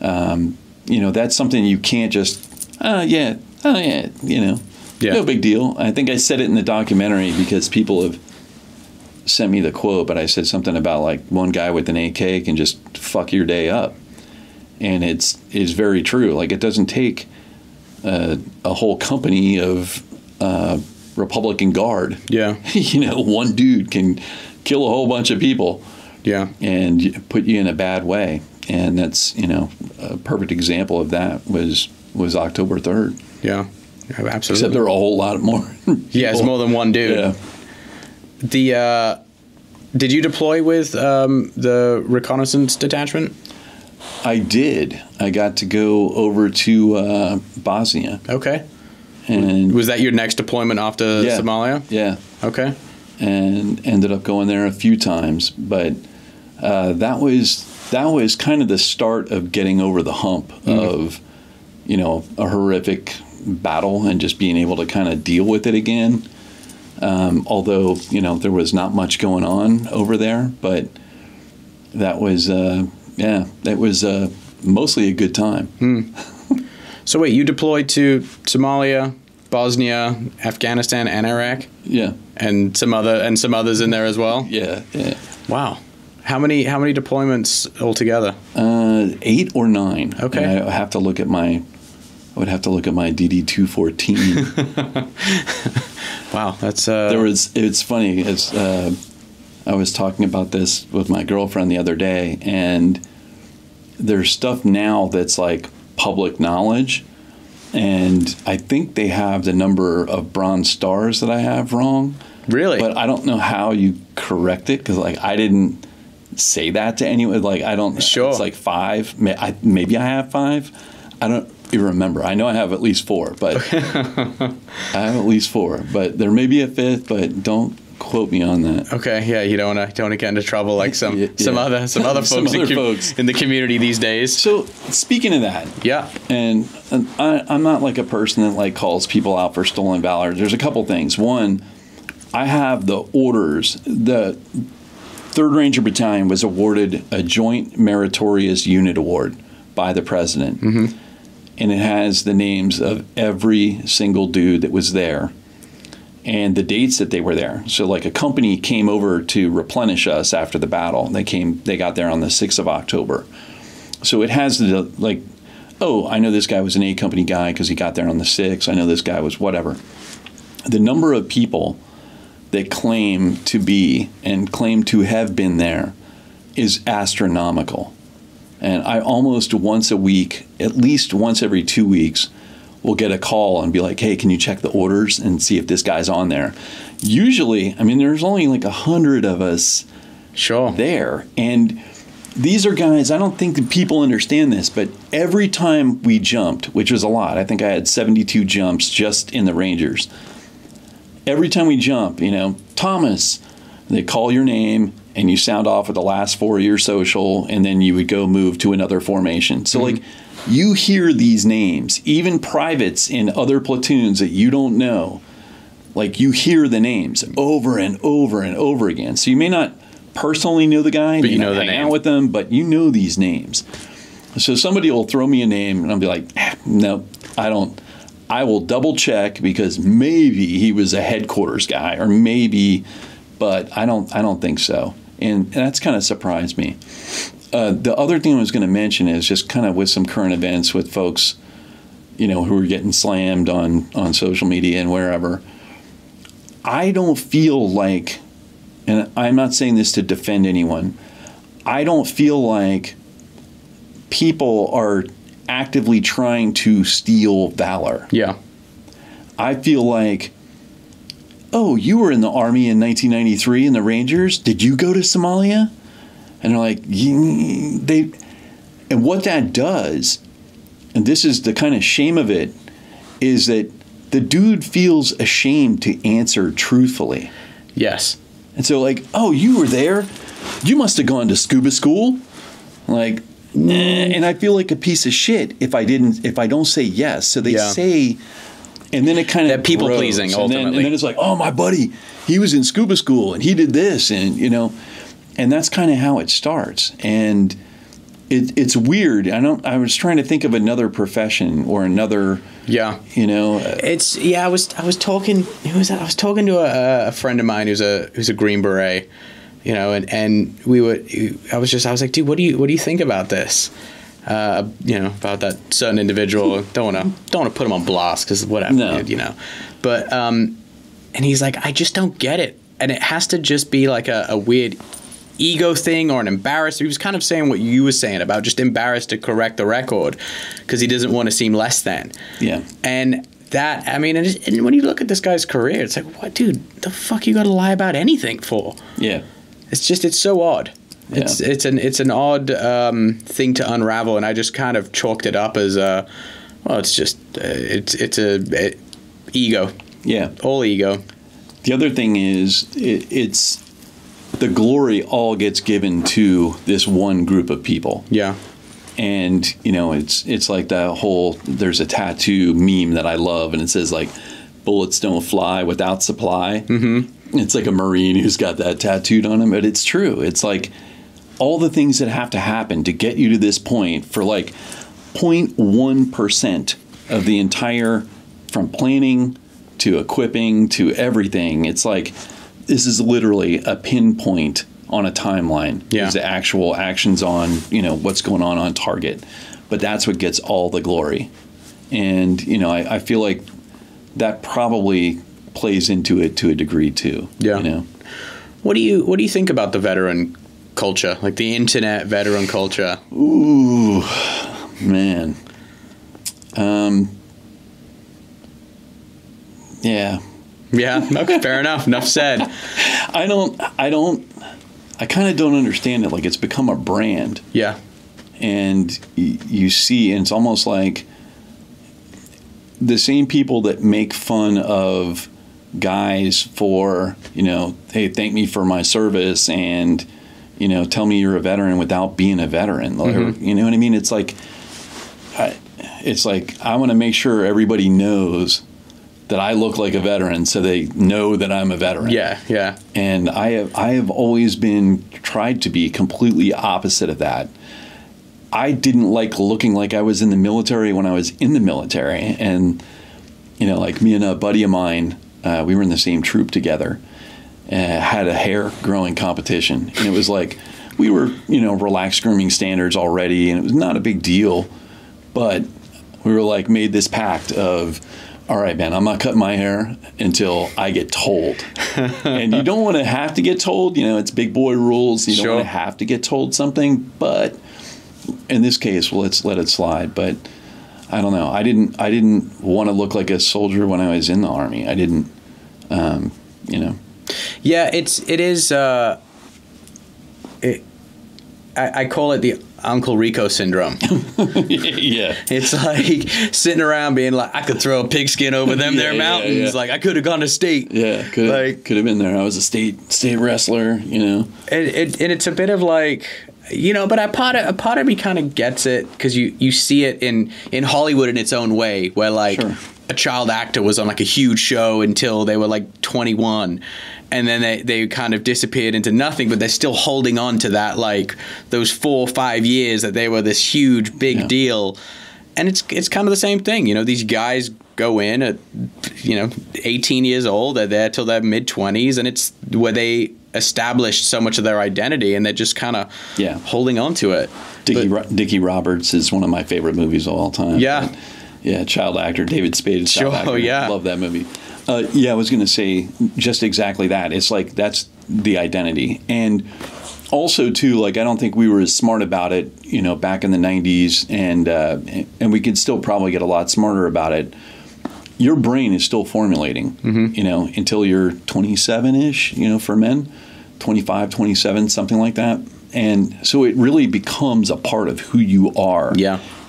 that's something you can't just, no big deal. I think I said it in the documentary because people have sent me the quote, but I said something about like one guy with an AK can just fuck your day up, and it's very true. Like, it doesn't take a whole company of Republican Guard. Yeah. One dude can kill a whole bunch of people. Yeah. And put you in a bad way, and that's a perfect example of that was October 3rd. Yeah, absolutely. Except there are a whole lot more. Yeah, it's more than one dude. Yeah. Did you deploy with the reconnaissance detachment? I did. I got to go over to Bosnia. Okay. And was that your next deployment after Somalia? Yeah. Okay. And ended up going there a few times, but that was kind of the start of getting over the hump of a horrific battle and just being able to kind of deal with it again. Although, there was not much going on over there, but that was, mostly a good time. So wait, you deployed to Somalia, Bosnia, Afghanistan, and Iraq? Yeah. And some others in there as well? Yeah. Wow. How many deployments altogether? 8 or 9. Okay. And I would have to look at my DD-214. Wow, that's It's funny. I was talking about this with my girlfriend the other day, and there's stuff now that's like public knowledge, and I think they have the number of bronze stars that I have wrong. Really? But I don't know how you correct it, because I didn't say that to anyone. I don't. Sure. It's 5. Maybe I have 5. I don't even remember. I know I have at least 4, but But there may be a 5th, but don't quote me on that. Okay, yeah, you don't want to get into trouble like some other folks, folks in the community these days. So speaking of that, yeah, and I'm not like a person that calls people out for stolen valor. There's a couple things. One, I have the orders. The 3rd Ranger Battalion was awarded a Joint Meritorious Unit Award by the President. Mm-hmm. And it has the names of every single dude that was there and the dates that they were there. So a company came over to replenish us after the battle. They got there on the 6th of October. So it has I know this guy was an A Company guy because he got there on the 6th. I know this guy was whatever. The number of people that claim to be and claim to have been there is astronomical. And I almost once a week, at least once every 2 weeks, will get a call and be like, hey, can you check the orders and see if this guy's on there? Usually, there's only 100 of us sure there. And these are guys, I don't think that people understand this, but every time we jumped, which was a lot, I think I had 72 jumps just in the Rangers. Every time we jump, Thomas, they call your name and you sound off with the last 4 of your social, and then you would go move to another formation. So like you hear these names, even privates in other platoons that you don't know, like you hear the names over and over and over again. So you may not personally know the guy, but you know the hang name out with them, but you know these names. So somebody will throw me a name and I'll be like, no, I don't. I will double check because maybe he was a headquarters guy or maybe, but I don't think so. And that's kind of surprised me. The other thing I was going to mention is just kind of with some current events with folks, who are getting slammed on social media and wherever. I don't feel like, and I'm not saying this to defend anyone, I don't feel like people are actively trying to steal valor. Yeah. I feel like, oh, you were in the Army in 1993 in the Rangers? Did you go to Somalia? And they're like, and what that does, and this is the kind of shame of it, is that the dude feels ashamed to answer truthfully. Yes. And so like, oh, you were there? You must have gone to scuba school? Like, and I feel like a piece of shit if I don't say yes. So they say, and then it kind of that people pleasing ultimately. And then it's like, oh, my buddy, he was in scuba school and he did this, and and that's kind of how it starts. And it's weird. I was trying to think of another profession or another. Yeah. I was talking. Who was that? I was talking to a friend of mine who's a Green Beret. And I was like, dude, what do you think about this? About that certain individual. Don't want to put him on blast because whatever, no. But and he's like, I just don't get it, and it has to just be like a weird ego thing or an embarrassed. He was kind of saying what you were saying about just embarrassed to correct the record because he doesn't want to seem less than. Yeah, and. That, and when you look at this guy's career, it's like, what, dude, the fuck you got to lie about anything for? Yeah. It's so odd. Yeah. It's an odd thing to unravel, and I just kind of chalked it up as it's just it's ego. Yeah, all ego. The other thing is it's the glory all gets given to this one group of people. Yeah. And, it's like the whole, there's a tattoo meme that I love, and it says, like, bullets don't fly without supply. Mm-hmm. It's like a Marine who's got that tattooed on him, but it's true. It's like all the things that have to happen to get you to this point for, like, 0.1% of the entire, from planning to equipping to everything. It's like, this is literally a pinpoint on a timeline. Yeah. The actual actions on, what's going on target. But that's what gets all the glory. And, I feel like that probably plays into it to a degree too. Yeah. What do you think about the veteran culture, like the internet veteran culture? Ooh, man. Yeah. Yeah. Okay, fair enough. Enough said. I kind of don't understand it. Like, it's become a brand. Yeah. And you see, and it's almost like the same people that make fun of guys for, hey, thank me for my service and, tell me you're a veteran without being a veteran. Mm-hmm. You know what I mean? It's like, I want to make sure everybody knows that I look like a veteran so they know that I'm a veteran. Yeah, yeah. And I have always tried to be completely opposite of that. I didn't like looking like I was in the military when I was in the military. And, like me and a buddy of mine, we were in the same troop together, had a hair growing competition. And it was like, we were, relaxed grooming standards already, and it was not a big deal. But we were like, made this pact of, all right, man, I'm not cutting my hair until I get told. And you don't want to have to get told. It's big boy rules. You don't want to have to get told something. But in this case, well, let's let it slide. But I don't know. I didn't want to look like a soldier when I was in the Army. I didn't, Yeah, it is. I call it the Uncle Rico syndrome. Yeah. It's like sitting around being like, I could throw a pigskin over them there mountains. Like, I could have gone to state. Yeah, could have been there. I was a state wrestler, you know. And it's a bit of like, you know, but a part of me kind of gets it, because you see it in Hollywood in its own way, where like a child actor was on like a huge show until they were like 21. And then they kind of disappeared into nothing, but they're still holding on to that, like those 4 or 5 years that they were this huge, big deal. And it's kind of the same thing. You know, these guys go in at, 18 years old. They're there till their mid-20s, and it's where they established so much of their identity, and they're just kind of holding on to it. Dickie Roberts is one of my favorite movies of all time. Yeah. Yeah, child actor, David Spade. Child actor. Oh, yeah. Love that movie. I was going to say just exactly that. It's like that's the identity. And also, too, like I don't think we were as smart about it, you know, back in the 90s, and we could still probably get a lot smarter about it. Your brain is still formulating, you know, until you're 27-ish, you know, for men, 25, 27, something like that. And so it really becomes a part of who you are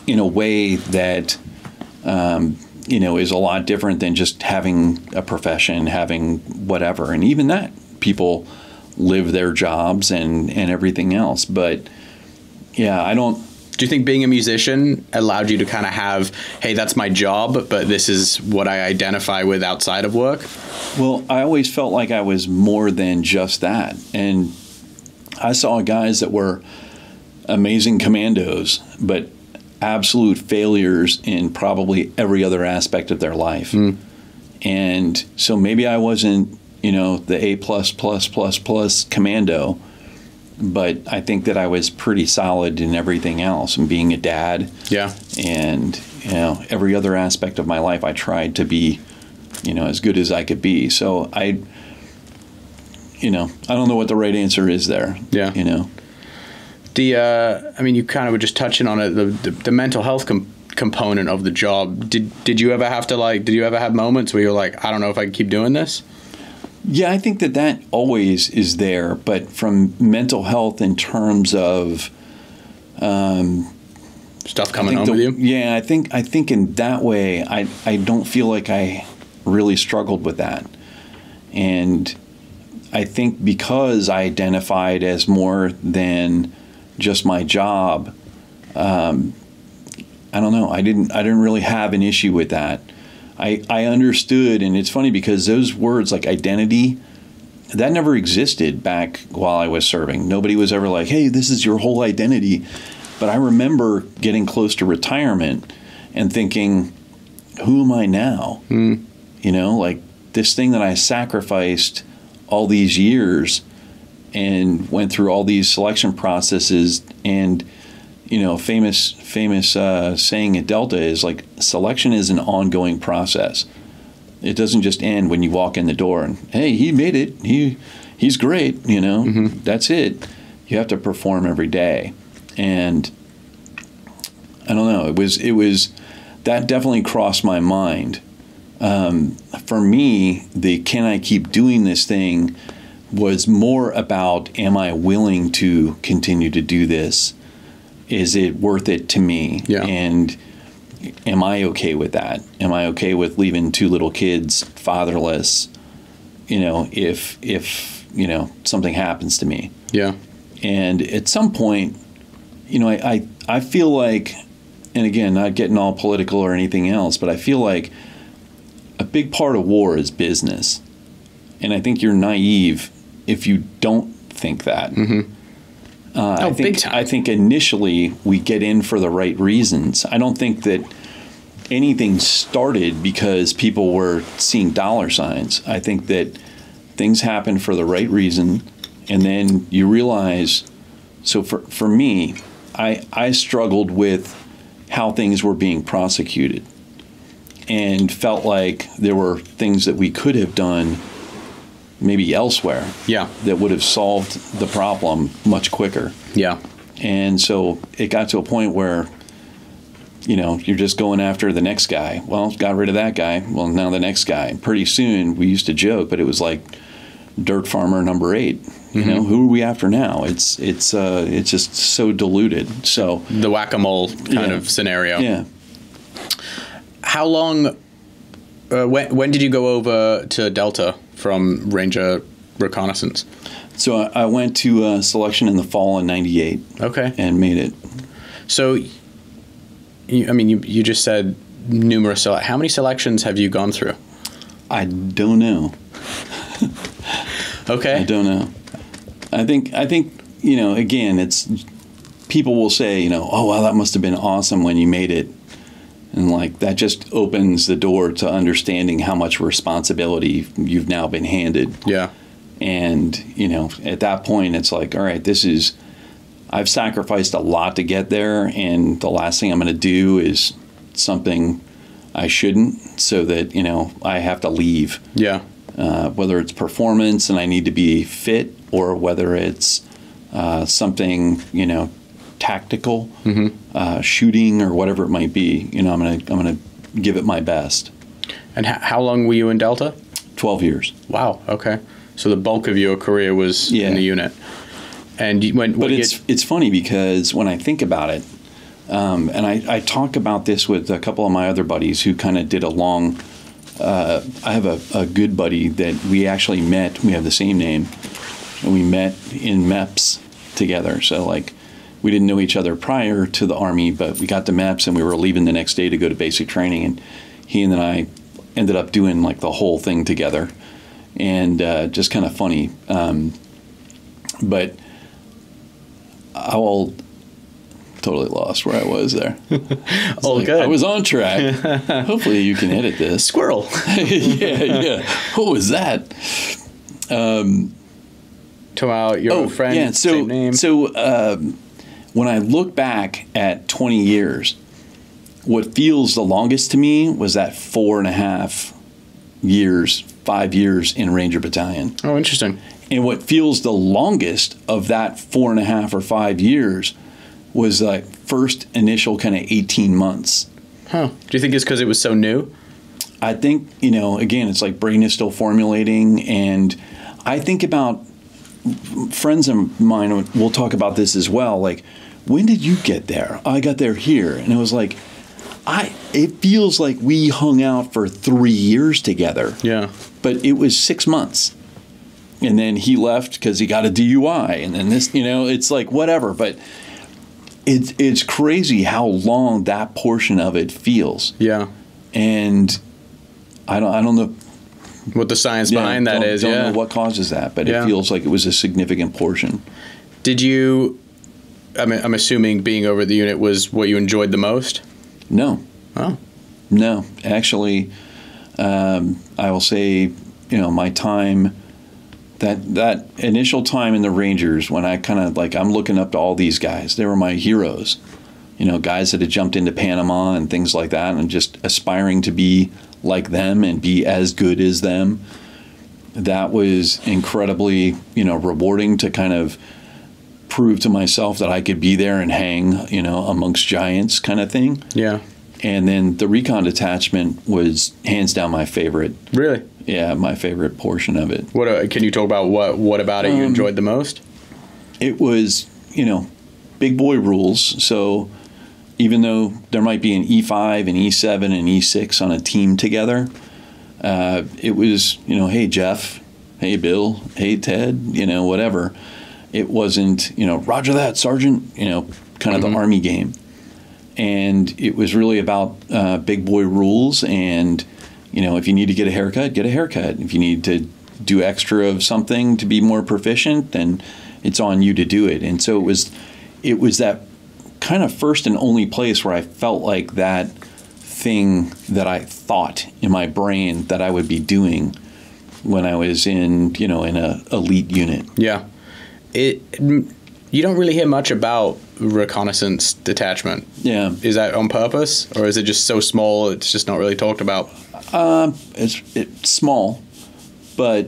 in a way that you know, is a lot different than just having a profession, having whatever. And even that, people live their jobs and everything else. But, yeah, I don't... Do you think being a musician allowed you to kind of have, hey, that's my job, but this is what I identify with outside of work? Well, I always felt like I was more than just that. And I saw guys that were amazing commandos, but absolute failures in probably every other aspect of their life. And so maybe I wasn't, you know, the A++++ commando, but I think that I was pretty solid in everything else, and being a dad. Yeah. And, you know, every other aspect of my life I tried to be, you know, as good as I could be. So I don't know what the right answer is there. Yeah. You know. I mean, you kind of were just touching on it, the mental health component of the job. Did you ever have moments where you're like, I don't know if I can keep doing this? Yeah, I think that always is there, but from mental health in terms of stuff coming home with you. Yeah, I think in that way, I don't feel like I really struggled with that, and I think because I identified as more than just my job, I don't know. I didn't really have an issue with that. I understood, and it's funny because those words like identity, that never existed back while I was serving. Nobody was ever like, hey, this is your whole identity. But I remember getting close to retirement and thinking, who am I now? You know, like this thing that I sacrificed all these years and went through all these selection processes, and you know, famous saying at Delta is like, selection is an ongoing process. It doesn't just end when you walk in the door and, hey, he made it. He's great. You know, that's it. You have to perform every day. And I don't know. It was that definitely crossed my mind. For me, the can I keep doing this thing was more about, am I willing to continue to do this? Is it worth it to me? Yeah. And am I okay with that? Am I okay with leaving 2 little kids fatherless, you know, if you know, something happens to me? Yeah. And at some point, you know, I feel like, and again, not getting all political or anything else, but I feel like a big part of war is business. And I think you're naive if you don't think that. I think initially we get in for the right reasons. I don't think that anything started because people were seeing dollar signs. I think that things happen for the right reason, and then you realize. So for me, I struggled with how things were being prosecuted, and felt like there were things that we could have done maybe elsewhere that would have solved the problem much quicker. Yeah. And so it got to a point where, you know, you're just going after the next guy. Well, got rid of that guy. Well, now the next guy. Pretty soon, we used to joke, but it was like dirt farmer number 8. You know, who are we after now? It's just so diluted. So the whack-a-mole kind of scenario. Yeah. How long? When did you go over to Delta from Ranger Reconnaissance? So I went to selection in the fall in '98. Okay. And made it. So, you just said numerous. How many selections have you gone through? I don't know. Okay. I don't know. I think again, it's people will say, oh wow, that must have been awesome when you made it, and like that just opens the door to understanding how much responsibility you've now been handed. Yeah. And at that point, it's like, all right, I've sacrificed a lot to get there, and the last thing I'm going to do is something I shouldn't, so that I have to leave. Yeah. Whether it's performance and I need to be fit, or whether it's something tactical, shooting or whatever it might be. I'm gonna give it my best. And how long were you in Delta? 12 years. Wow. Okay. So the bulk of your career was in the unit. And it's funny because when I think about it, and I talk about this with a couple of my other buddies who kind of did a long. I have a good buddy that we actually met. We have the same name, and we met in MEPS together. So like, we didn't know each other prior to the Army, but we got to MEPS and we were leaving the next day to go to basic training, and he and then I ended up doing like the whole thing together, and just kind of funny. But I'll totally lost where I was there. Oh, good. I was on track. Hopefully you can edit this. Squirrel. yeah. What was that? To your friend, yeah. same name. So when I look back at 20 years, what feels the longest to me was that 4.5 years, 5 years in Ranger Battalion. Oh, interesting. And what feels the longest of that 4.5 or 5 years was like first initial kind of 18 months. Huh. Do you think it's because it was so new? I think, again, it's like brain is still formulating. And I think about friends of mine, we'll talk about this as well. Like, when did you get there? I got there here. And it was like, it feels like we hung out for 3 years together. Yeah. But it was 6 months. And then he left because he got a DUI. And then this, it's like whatever. But it's crazy how long that portion of it feels. Yeah. And I don't know what the science behind that is. Don't know what causes that, but it feels like it was a significant portion. Did you? I'm assuming being over the unit was what you enjoyed the most. No. Oh. No, actually, I will say, my time. That initial time in the Rangers, when I kind of like, I'm looking up to all these guys. They were my heroes, guys that had jumped into Panama and things like that, and just aspiring to be like them and be as good as them. That was incredibly, rewarding to kind of prove to myself that I could be there and hang, amongst giants kind of thing. Yeah. And then the recon detachment was hands down my favorite. Really? Yeah, my favorite portion of it. What can you talk about? What about it you enjoyed the most? It was, big boy rules. So even though there might be an E5, an E7, and E6 on a team together, it was, hey Jeff, hey Bill, hey Ted, whatever. It wasn't, Roger that, Sergeant, kind of the Army game. And it was really about big boy rules. And, if you need to get a haircut, get a haircut. If you need to do extra of something to be more proficient, then it's on you to do it. And so it was that kind of first and only place where I felt like that thing that I thought in my brain that I would be doing when I was in a elite unit. Yeah. You don't really hear much about reconnaissance detachment. Yeah. Is that on purpose, or is it just so small it's just not really talked about? It's small, but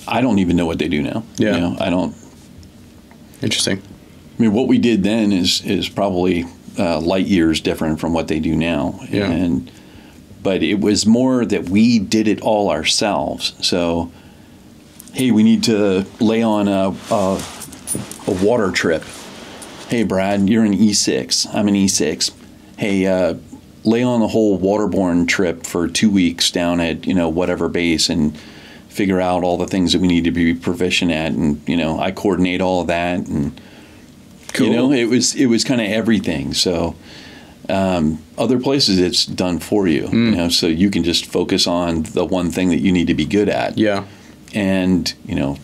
I don't even know what they do now. Yeah. I don't. Interesting. I mean, what we did then is probably light years different from what they do now. Yeah. But it was more that we did it all ourselves. So hey, we need to lay on a water trip. Hey, Brad, you're an E6. I'm an E6. Hey, lay on the whole waterborne trip for 2 weeks down at, whatever base and figure out all the things that we need to be proficient at. And, I coordinate all of that. And, cool. it was kind of everything. So other places it's done for you, so you can just focus on the one thing that you need to be good at. Yeah. And,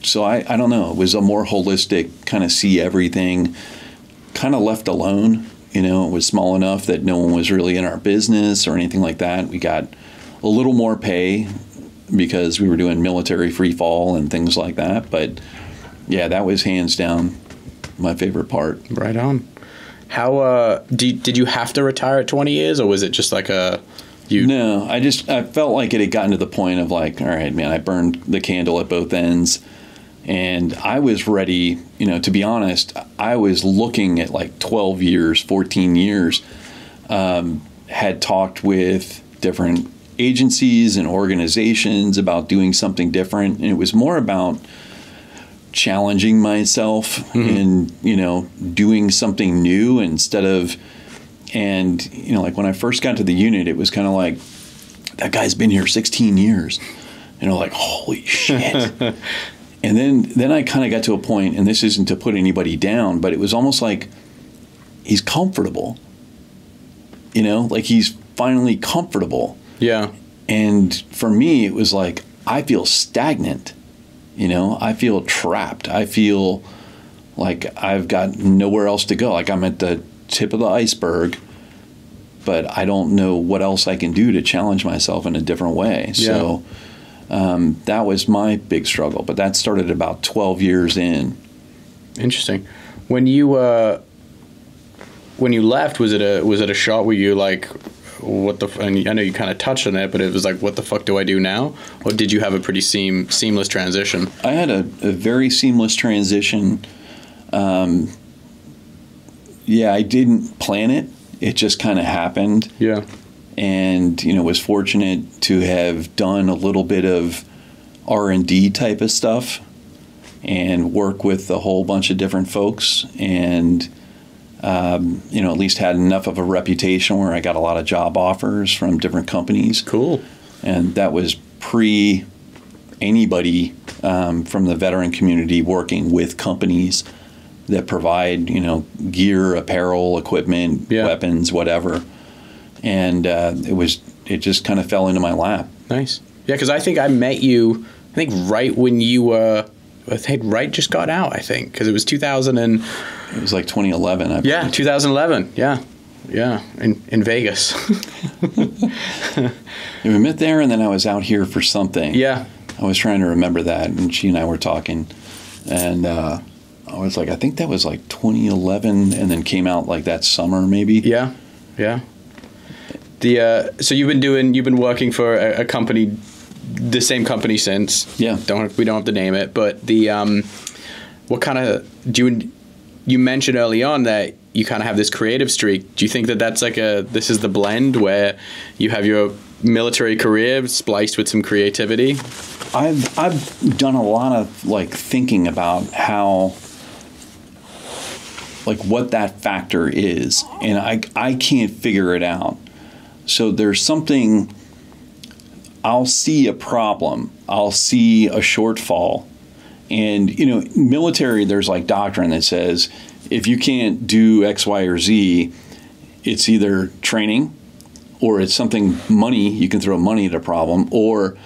so I don't know. It was a more holistic kind of see everything, kind of left alone. It was small enough that no one was really in our business or anything like that. We got a little more pay because we were doing military free fall and things like that. But, yeah, that was hands down my favorite part. Right on. How did you have to retire at 20 years, or was it just like No, I felt like it had gotten to the point of like, all right, man, I burned the candle at both ends. And I was ready, to be honest, I was looking at like 12 years, 14 years, had talked with different agencies and organizations about doing something different. And it was more about challenging myself and, doing something new instead of, and, like when I first got to the unit, it was kind of like, that guy's been here 16 years. Like, holy shit. And then I kind of got to a point, and this isn't to put anybody down, but it was almost like he's comfortable. Like he's finally comfortable. Yeah. And for me, it was like, I feel stagnant. I feel trapped. I feel like I've got nowhere else to go. Like I'm at the tip of the iceberg, but I don't know what else I can do to challenge myself in a different way. Yeah. So that was my big struggle, but that started about 12 years in. Interesting. When you left, was it a shot where you like, what the? And I know you kind of touched on it, but it was like, what the fuck do I do now? Or did you have a pretty seamless transition? I had a very seamless transition. Yeah, I didn't plan it. It just kind of happened. Yeah. And, was fortunate to have done a little bit of R&D type of stuff and work with a whole bunch of different folks and, at least had enough of a reputation where I got a lot of job offers from different companies. Cool. And that was pre anybody from the veteran community working with companies that provide, gear, apparel, equipment, weapons, whatever. And it just kind of fell into my lap. Nice. Yeah, because I think I met you, right when you right just got out, because it was 2000 and... It was like 2011. I believe. 2011. Yeah. Yeah, in Vegas. We met there, and then I was out here for something. Yeah. I was trying to remember that, and she and I were talking, and I was like, I think that was like 2011, and then came out like that summer, maybe. Yeah, yeah. So you've been working for a company, the same company since. Yeah. We don't have to name it, but what kind of you mentioned early on that you kind of have this creative streak. Do you think that that's like this is the blend where you have your military career spliced with some creativity? I've done a lot of thinking about how what that factor is, and I can't figure it out. So there's something, I'll see a problem, I'll see a shortfall. And, military, there's doctrine that says if you can't do X, Y, or Z, it's either training or it's something money, you can throw money at a problem, or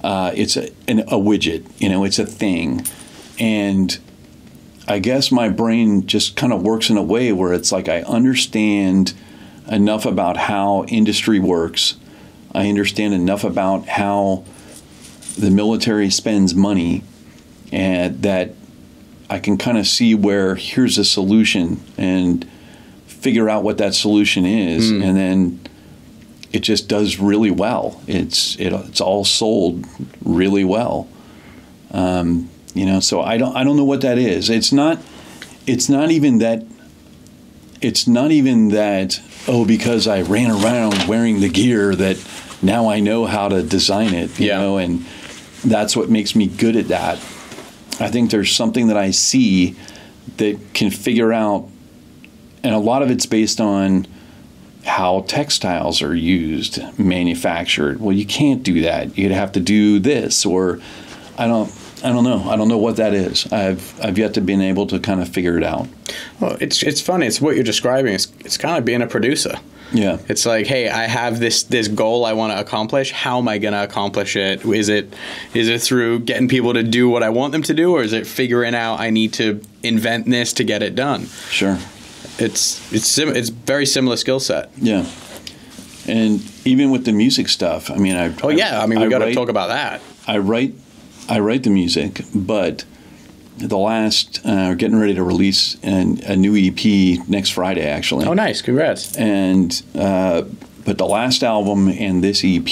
it's a widget, it's a thing. And I guess my brain just kind of works in a way where it's like I understand enough about how industry works. I understand enough about how the military spends money, and that I can kind of see where here's a solution and figure out what that solution is, and then it just does really well. It's all sold really well. So I don't know what that is. It's not even that. Because I ran around wearing the gear that now I know how to design it. You know, and that's what makes me good at that. I think there's something that I see that can figure out, and a lot of it's based on how textiles are used, manufactured. Well, you can't do that. You'd have to do this, or I don't know. I don't know what that is. I've yet to been able to kind of figure it out. Well, it's funny. It's what you're describing. It's kind of being a producer. Yeah. It's like, hey, I have this goal I want to accomplish. How am I going to accomplish it? Is it through getting people to do what I want them to do, or is it figuring out I need to invent this to get it done? Sure. It's very similar skill set. Yeah. And even with the music stuff, I mean, we got to talk about that. I write the music, but the last we're getting ready to release a new EP next Friday, actually. Oh, nice! Congrats. And but the last album and this EP,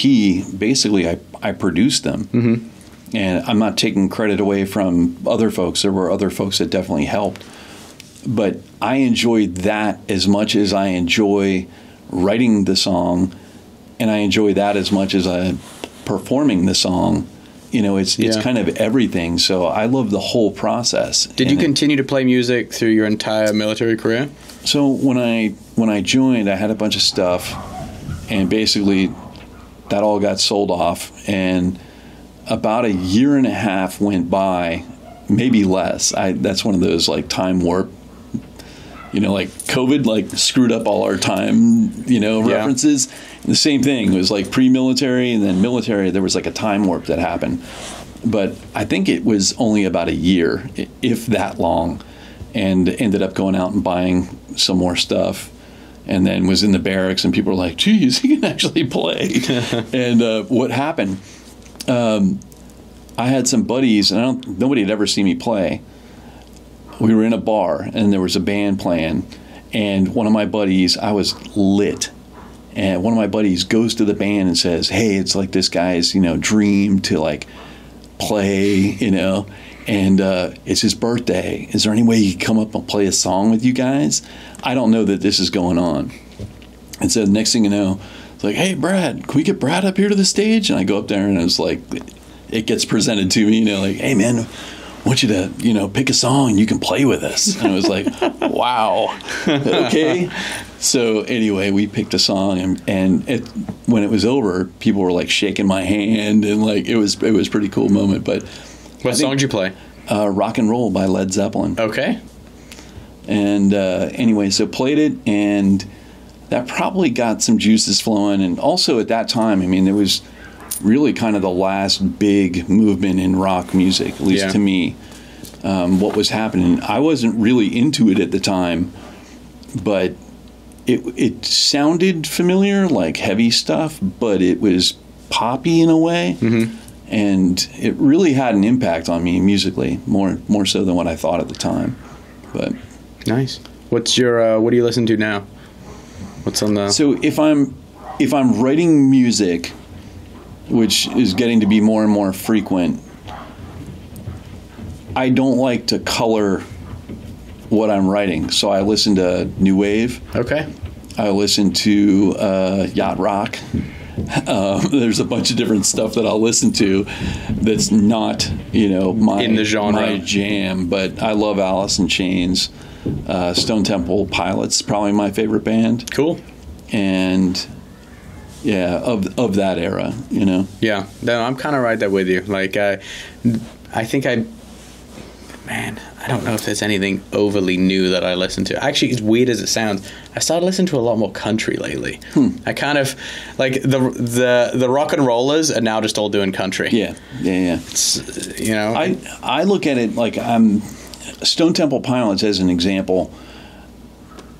basically, I produced them, Mm-hmm. and I'm not taking credit away from other folks. There were other folks that definitely helped, but I enjoyed that as much as I enjoy writing the song, and I enjoy that as much as I performing the song. You know, it's kind of everything. So I love the whole process. Did you continue to play music through your entire military career? So when I joined, I had a bunch of stuff, and basically that all got sold off. And about a year and a half went by, maybe less. That's one of those like time warp. You know, like COVID, like screwed up all our time, references. And the same thing. It was like pre-military and then military. There was like a time warp that happened. But I think it was only about a year, if that long, and ended up going out and buying some more stuff. And then was in the barracks, and people were like, geez, he can actually play. And what happened, I had some buddies, and nobody had ever seen me play. We were in a bar, and there was a band playing, and one of my buddies, I was lit, and one of my buddies goes to the band and says, hey, it's like this guy's, dream to like play, and it's his birthday. Is there any way he could come up and play a song with you guys? I don't know that this is going on. And so the next thing you know, it's like, hey, Brad, can we get Brad up here to the stage? And I go up there, and it's like, it gets presented to me, like, hey, man, I want you to, pick a song and you can play with us. And I was like, wow, okay. So anyway, we picked a song, and when it was over, people were like shaking my hand, and like it was a pretty cool moment. But what song did you play? Rock and Roll by Led Zeppelin. Okay. And anyway, so played it, and that probably got some juices flowing. And also at that time, I mean, there was really kind of the last big movement in rock music, at least to me, what was happening. I wasn't really into it at the time, but it sounded familiar, like heavy stuff, but it was poppy in a way. Mm-hmm. And it really had an impact on me musically, more so than what I thought at the time. But nice. What's your what do you listen to now? What's on the... So if I'm writing music, which is getting to be more and more frequent, I don't like to color what I'm writing. So I listen to new wave. Okay. I listen to yacht rock. There's a bunch of different stuff that I'll listen to that's not, my in the genre, my jam. But I love Alice in Chains. Stone Temple Pilots, probably my favorite band. Cool. And yeah, of that era, Yeah, no, I'm kind of right there with you. Like, I think I don't know if there's anything overly new that I listen to. Actually, as weird as it sounds, I started listening to a lot more country lately. I kind of like the rock and rollers are now just all doing country. Yeah. It's, I look at it like Stone Temple Pilots as an example.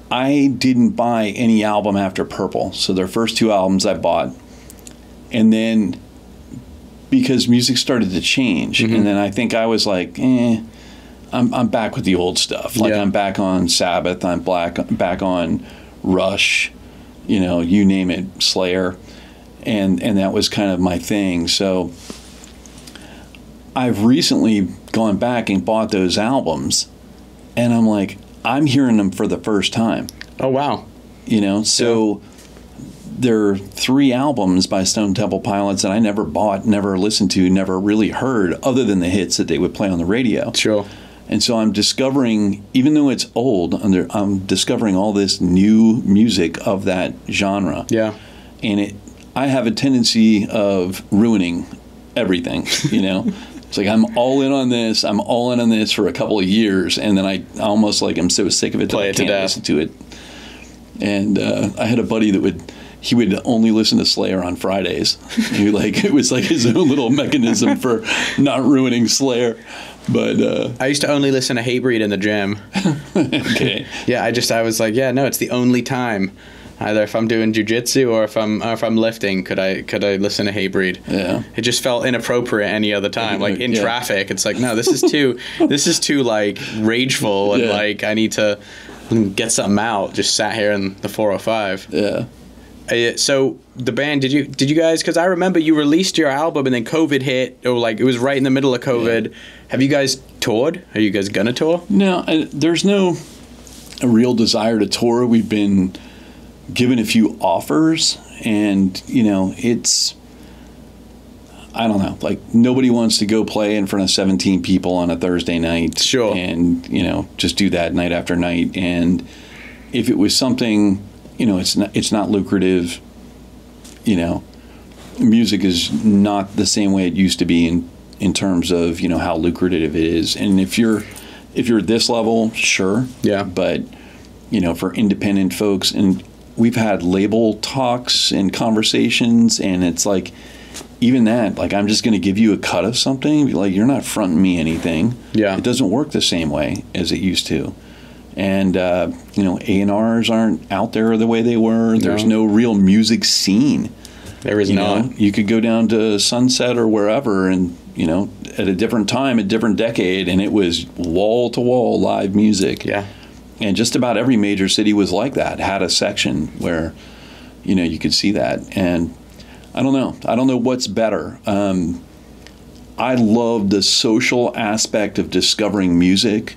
I didn't buy any album after Purple, so their first two albums I bought, and then because music started to change, and then I think I was like, I'm back with the old stuff. Like I'm back on Sabbath, I'm back on Rush, you name it, Slayer, and that was kind of my thing. So I've recently gone back and bought those albums, and I'm like, I'm hearing them for the first time. Oh, wow. So there are 3 albums by Stone Temple Pilots that I never bought, never listened to, never really heard, other than the hits that they would play on the radio. Sure. And so I'm discovering, even though it's old, I'm discovering all this new music of that genre. Yeah. And I have a tendency of ruining everything, you know? It's like I'm all in on this. I'm all in on this for a couple of years, and then I almost like I'm so sick of it that I can't listen to it. And I had a buddy that would only listen to Slayer on Fridays. It was like his own little mechanism for not ruining Slayer. But I used to only listen to Hatebreed in the gym. Okay. Yeah, I was like, yeah, no, it's the only time. Either if I'm doing jujitsu or if I'm lifting, could I listen to Hatebreed? Yeah. It just felt inappropriate any other time. Like in traffic, it's like, no, this is too like rageful and like I need to get something out. Just sat here in the 405. Yeah. So the band, did you guys? Because I remember you released your album and then COVID hit, or like it was right in the middle of COVID. Yeah. Have you guys toured? Are you guys gonna tour? No, there's no real desire to tour. We've been given a few offers, and it's, I don't know, like nobody wants to go play in front of 17 people on a Thursday night. Sure. And just do that night after night. And if it was something, it's not lucrative. Music is not the same way it used to be in terms of how lucrative it is. And if you're at this level, sure. Yeah. But for independent folks, and we've had label talks and conversations, and it's like, even that, like, I'm just going to give you a cut of something. Like, you're not fronting me anything. Yeah. It doesn't work the same way as it used to. And, A&Rs aren't out there the way they were. There's no real music scene. There is not. You could go down to Sunset or wherever and, at a different time, a different decade, and it was wall-to-wall live music. Yeah. And just about every major city was like that, had a section where, you could see that. And I don't know. I don't know what's better. I love the social aspect of discovering music.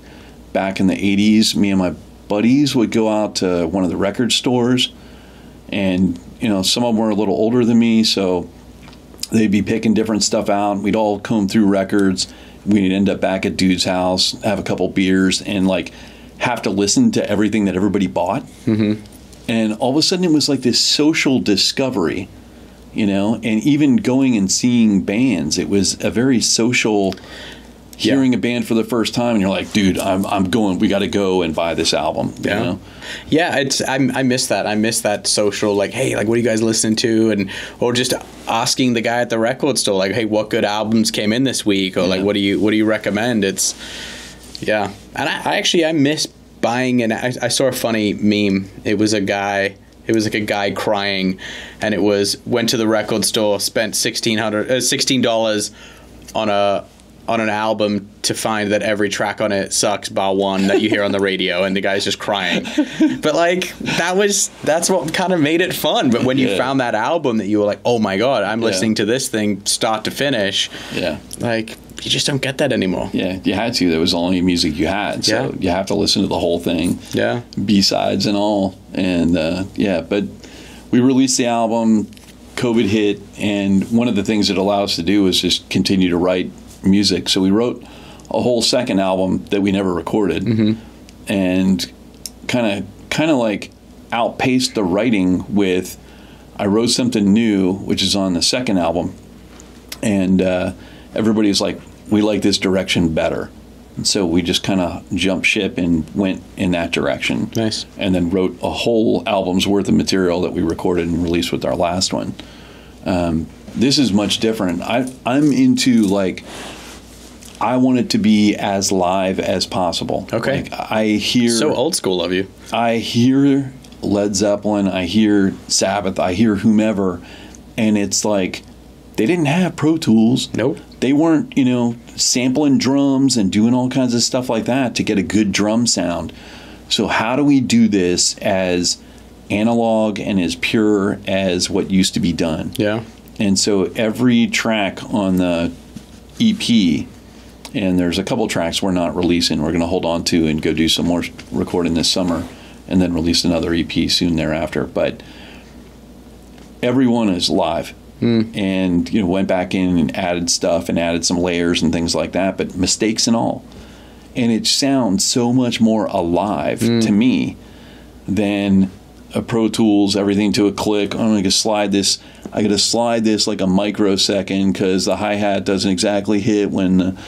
Back in the 80s, me and my buddies would go out to one of the record stores, and, some of them were a little older than me, so they'd be picking different stuff out. We'd all comb through records. We'd end up back at dude's house, have a couple beers, and, like, have to listen to everything that everybody bought. Mm-hmm. And all of a sudden it was like this social discovery, and even going and seeing bands, it was a very social, hearing a band for the first time, and you're like, dude, I'm going, we got to go and buy this album. Yeah. Yeah, I miss that. I miss that social, like, hey, like, what are you guys listening to? Or just asking the guy at the record store, like, hey, what good albums came in this week? Or like, what do you recommend? Yeah. And I miss buying, and I saw a funny meme. It was like a guy crying, and went to the record store, spent $16 on an album to find that every track on it sucks bar one that you hear on the radio, and the guy's just crying. But like that's what kind of made it fun. But when you found that album that you were like, oh my god, I'm listening to this thing start to finish. Yeah. Like, you just don't get that anymore. Yeah, you had to. That was the only music you had. So you have to listen to the whole thing. Yeah. B-sides and all. And but we released the album, COVID hit, and one of the things it allowed us to do was just continue to write music. So we wrote a whole second album that we never recorded, and kind of like outpaced the writing with, I wrote something new, which is on the second album, and everybody was like, we like this direction better. And so we just kind of jumped ship and went in that direction. Nice. And then wrote a whole album's worth of material that we recorded and released with our last one. This is much different. I'm into, like, I want it to be as live as possible. Okay. Like, I hear... So old school of you. I hear Led Zeppelin, I hear Sabbath, I hear whomever, and it's like, they didn't have Pro Tools. Nope. They weren't, sampling drums and doing all kinds of stuff like that to get a good drum sound. So how do we do this as analog and as pure as what used to be done? Yeah. And so every track on the EP, and there's a couple tracks we're not releasing, we're going to hold on to and go do some more recording this summer, and then release another EP soon thereafter. But everyone is live. And, went back in and added stuff and added some layers and things like that, but mistakes and all. And it sounds so much more alive to me than a Pro Tools, everything to a click. I'm going to slide this. I got to slide this like a microsecond because the hi-hat doesn't exactly hit when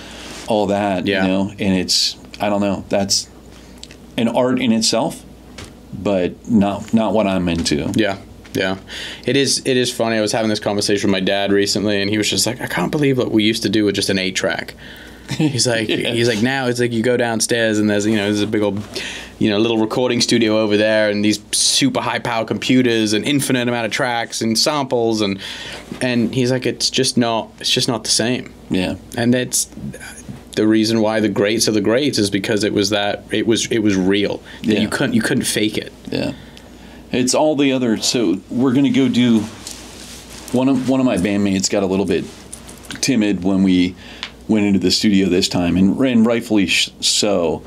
all that, and it's, I don't know, that's an art in itself, but not what I'm into. Yeah. Yeah, it is funny. I was having this conversation with my dad recently, and he was just like, I can't believe what we used to do with just an 8-track. He's like, now it's like you go downstairs and there's a big old, little recording studio over there, and these super high power computers and infinite amount of tracks and samples, and he's like, it's just not the same. Yeah, and that's the reason why the greats are the greats is because it was real. Yeah. You couldn't fake it. Yeah. It's all the other. So we're going to go do. One of my bandmates got a little bit timid when we went into the studio this time, and rightfully so.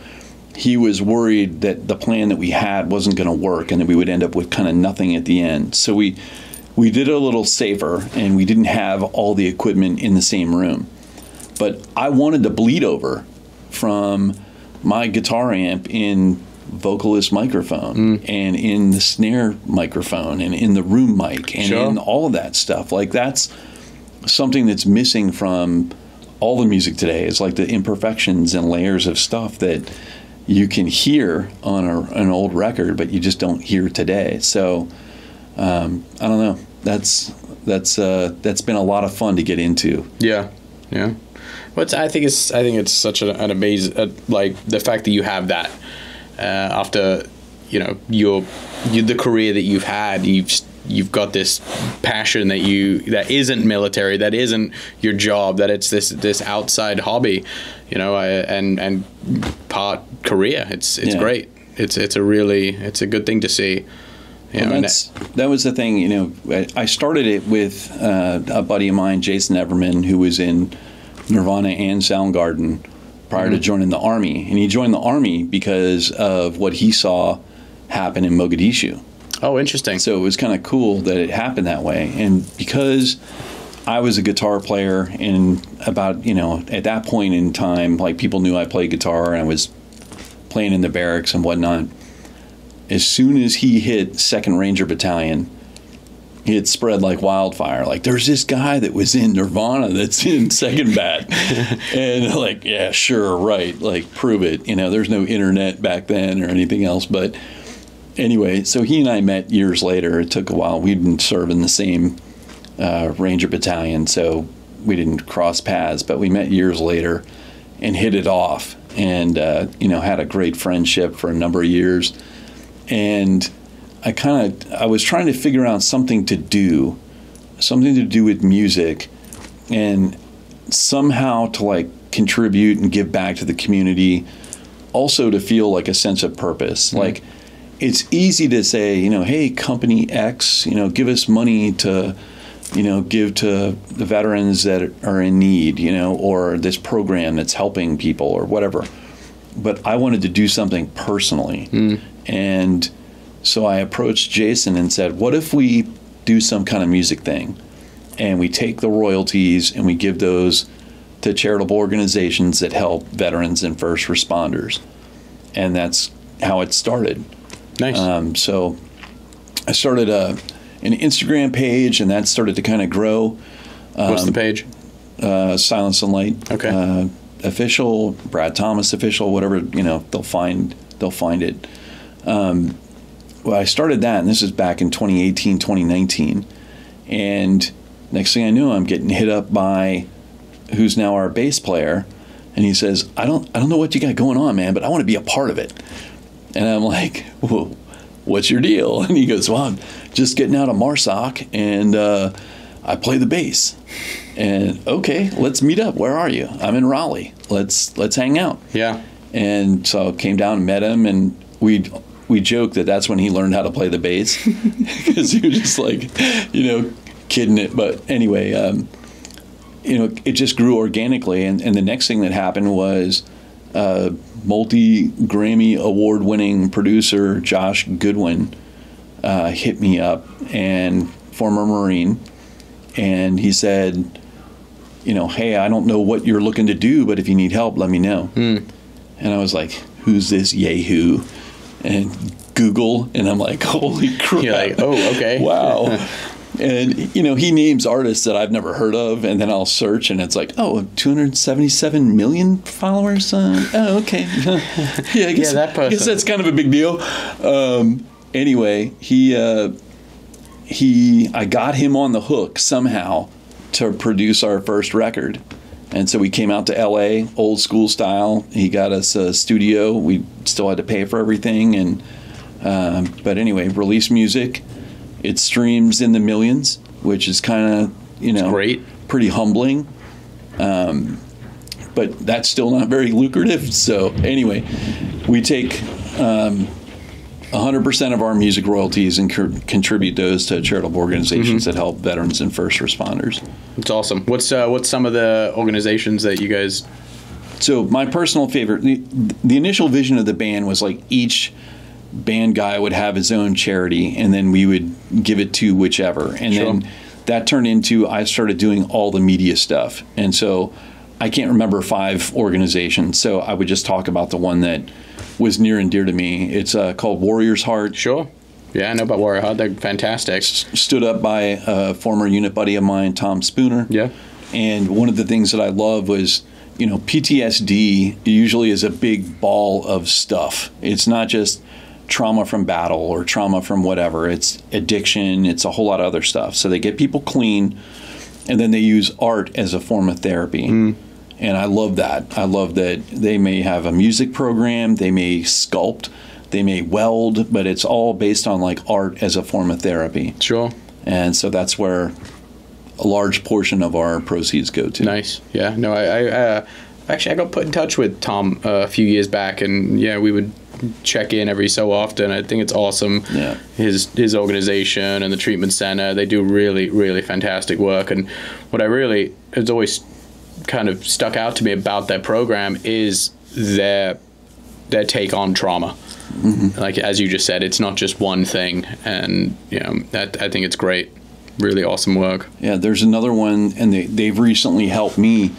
He was worried that the plan that we had wasn't going to work, and that we would end up with kind of nothing at the end. So we did it a little safer, and we didn't have all the equipment in the same room. But I wanted to bleed over from my guitar amp in vocalist microphone and in the snare microphone and in the room mic and in all of that stuff. Like, that's something that's missing from all the music today. It's like the imperfections and layers of stuff that you can hear on an old record, but you just don't hear today. So I don't know. That's been a lot of fun to get into. Yeah. But I think it's such an amazing like the fact that you have that. After the career that you've had, you've got this passion that isn't military, that isn't your job, that it's this outside hobby, and part career. It's great. It's a good thing to see. That was the thing. I started it with a buddy of mine, Jason Everman, who was in Nirvana and Soundgarden prior to joining the Army. And he joined the Army because of what he saw happen in Mogadishu. Oh, interesting. So it was kind of cool that it happened that way. And because I was a guitar player, and about, at that point in time, like, people knew I played guitar, and I was playing in the barracks and whatnot. As soon as he hit 2nd Ranger Battalion, it spread like wildfire. Like, there's this guy that was in Nirvana that's in 2nd Bat. And like, yeah, sure, right. Like, prove it. There's no internet back then or anything else. But anyway, so he and I met years later. It took a while. We didn't serve in the same Ranger Battalion, so we didn't cross paths. But we met years later and hit it off, and, had a great friendship for a number of years. And I was trying to figure out something to do with music, and somehow to, like, contribute and give back to the community, also to feel like a sense of purpose. Like, it's easy to say, hey, company X, give us money to, give to the veterans that are in need, or this program that's helping people or whatever. But I wanted to do something personally. And so I approached Jason and said, what if we do some kind of music thing, and we take the royalties and we give those to charitable organizations that help veterans and first responders? And that's how it started. Nice. So I started an Instagram page, and that started to kind of grow. What's the page? Silence and Light. Okay. Official, Brad Thomas official, whatever, they'll find it. Well, I started that, and this is back in 2018, 2019. And next thing I knew, I'm getting hit up by who's now our bass player, and he says, I don't know what you got going on, man, but I want to be a part of it. And I'm like, well, what's your deal? And he goes, well, I'm just getting out of MARSOC, and I play the bass. And okay, let's meet up. Where are you? I'm in Raleigh. Let's hang out. Yeah. And so I came down and met him, and we joke that that's when he learned how to play the bass, because he was just like, kidding it. But anyway, it just grew organically. And the next thing that happened was multi-Grammy award-winning producer Josh Goodwin hit me up and former Marine, and he said, you know, hey, I don't know what you're looking to do, but if you need help, let me know. And I was like, who's this Yahoo? And Google, and I'm like, holy crap. You're like, oh, okay. Wow. And, you know, he names artists that I've never heard of, and then I'll search, and it's like, oh, 277 million followers? Oh, okay. Yeah, I guess, that person. I guess that's kind of a big deal. Anyway, I got him on the hook somehow to produce our first record. And so we came out to L.A., old school style. He got us a studio. We still had to pay for everything. But anyway, released music. It streams in the millions, which is kind of, you know, great. Pretty humbling. But that's still not very lucrative. So anyway, we take 100% of our music royalties and contribute those to charitable organizations that help veterans and first responders. It's awesome. What's some of the organizations that you guys... So my personal favorite, the initial vision of the band was like each band guy would have his own charity, and then we would give it to whichever. And then that turned into, I started doing all the media stuff. And so I can't remember 5 organizations, so I would just talk about the one that was near and dear to me. It's called Warrior's Heart. Sure. Yeah, I know about Warrior Heart. They're fantastic. Stood up by a former unit buddy of mine, Tom Spooner. Yeah. And one of the things that I love was, you know, PTSD usually is a big ball of stuff. It's not just trauma from battle or trauma from whatever. It's addiction. It's a whole lot of other stuff. So they get people clean, and then they use art as a form of therapy. And I love that. I love that they may have a music program, they may sculpt, they may weld, but it's all based on like art as a form of therapy. Sure. And so that's where a large portion of our proceeds go to. Nice. Yeah. No, I actually got put in touch with Tom a few years back, and yeah, we would check in every so often. I think it's awesome. Yeah. His organization and the treatment center, they do really, really fantastic work. And what I really has always kind of stuck out to me about their program is their take on trauma. Like, as you just said, it's not just one thing, and you know, I think it's great. Really awesome work. Yeah, there's another one, and they've recently helped me,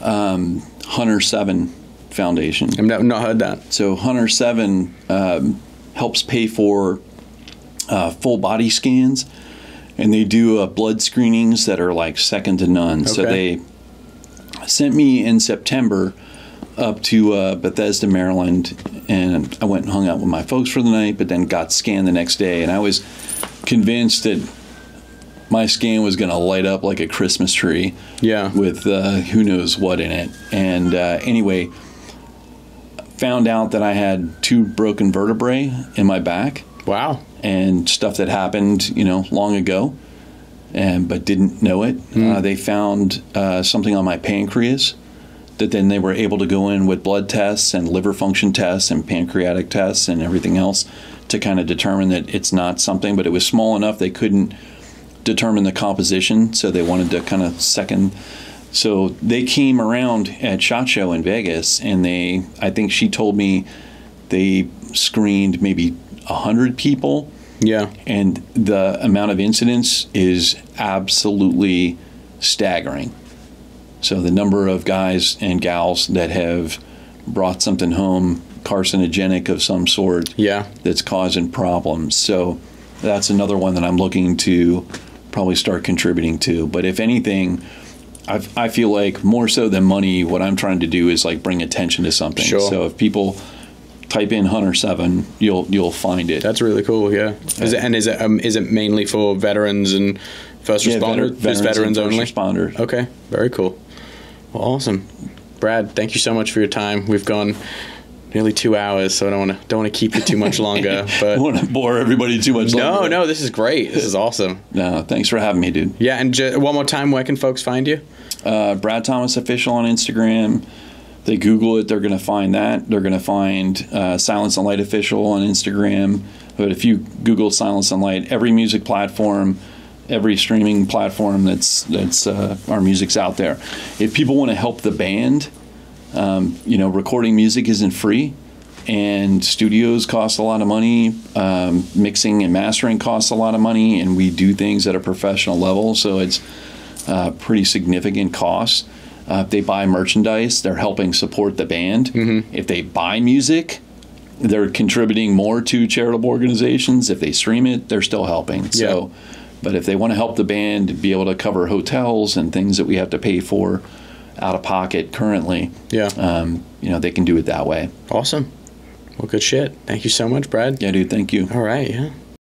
Hunter 7 Foundation. I've not heard that. So Hunter 7 helps pay for full body scans, and they do blood screenings that are like second to none. Okay. So they sent me in September up to Bethesda, Maryland, and I went and hung out with my folks for the night, but then got scanned the next day, and I was convinced that my scan was going to light up like a Christmas tree. Yeah. With who knows what in it. And anyway, found out that I had 2 broken vertebrae in my back. Wow. And stuff that happened, you know, long ago, but didn't know it. They found something on my pancreas that then they were able to go in with blood tests and liver function tests and pancreatic tests and everything else to kind of determine that it's not something, but it was small enough they couldn't determine the composition, so they wanted to kind of second. So they came around at SHOT Show in Vegas, and I think she told me they screened maybe 100 people. Yeah. And the amount of incidents is absolutely staggering. So the number of guys and gals that have brought something home carcinogenic of some sort that's causing problems. So that's another one that I'm looking to probably start contributing to. But if anything, I feel like more so than money, what I'm trying to do is like bring attention to something. Sure. So if people type in Hunter 7, you'll find it. That's really cool. Yeah. Is it mainly for veterans and first responders? Just veterans only. First responders. Okay. Very cool. Well, awesome. Brad, thank you so much for your time. We've gone nearly 2 hours, so I don't want to keep you too much longer. But I don't want to bore everybody too much longer. No, this is great. This is awesome. No, thanks for having me, dude. Yeah, and one more time, where can folks find you? Brad Thomas Official on Instagram. They Google it, they're going to find that. They're going to find Silence and Light Official on Instagram. But if you Google Silence and Light, every music platform, every streaming platform that's our music's out there. If people want to help the band, recording music isn't free, and studios cost a lot of money. Mixing and mastering costs a lot of money, and we do things at a professional level, so it's pretty significant costs. If they buy merchandise, they're helping support the band. If they buy music, they're contributing more to charitable organizations. If they stream it, they're still helping. So, but if they want to help the band be able to cover hotels and things that we have to pay for out of pocket currently, they can do it that way. Awesome. Well, good shit. Thank you so much, Brad. Yeah, dude, thank you. All right, yeah.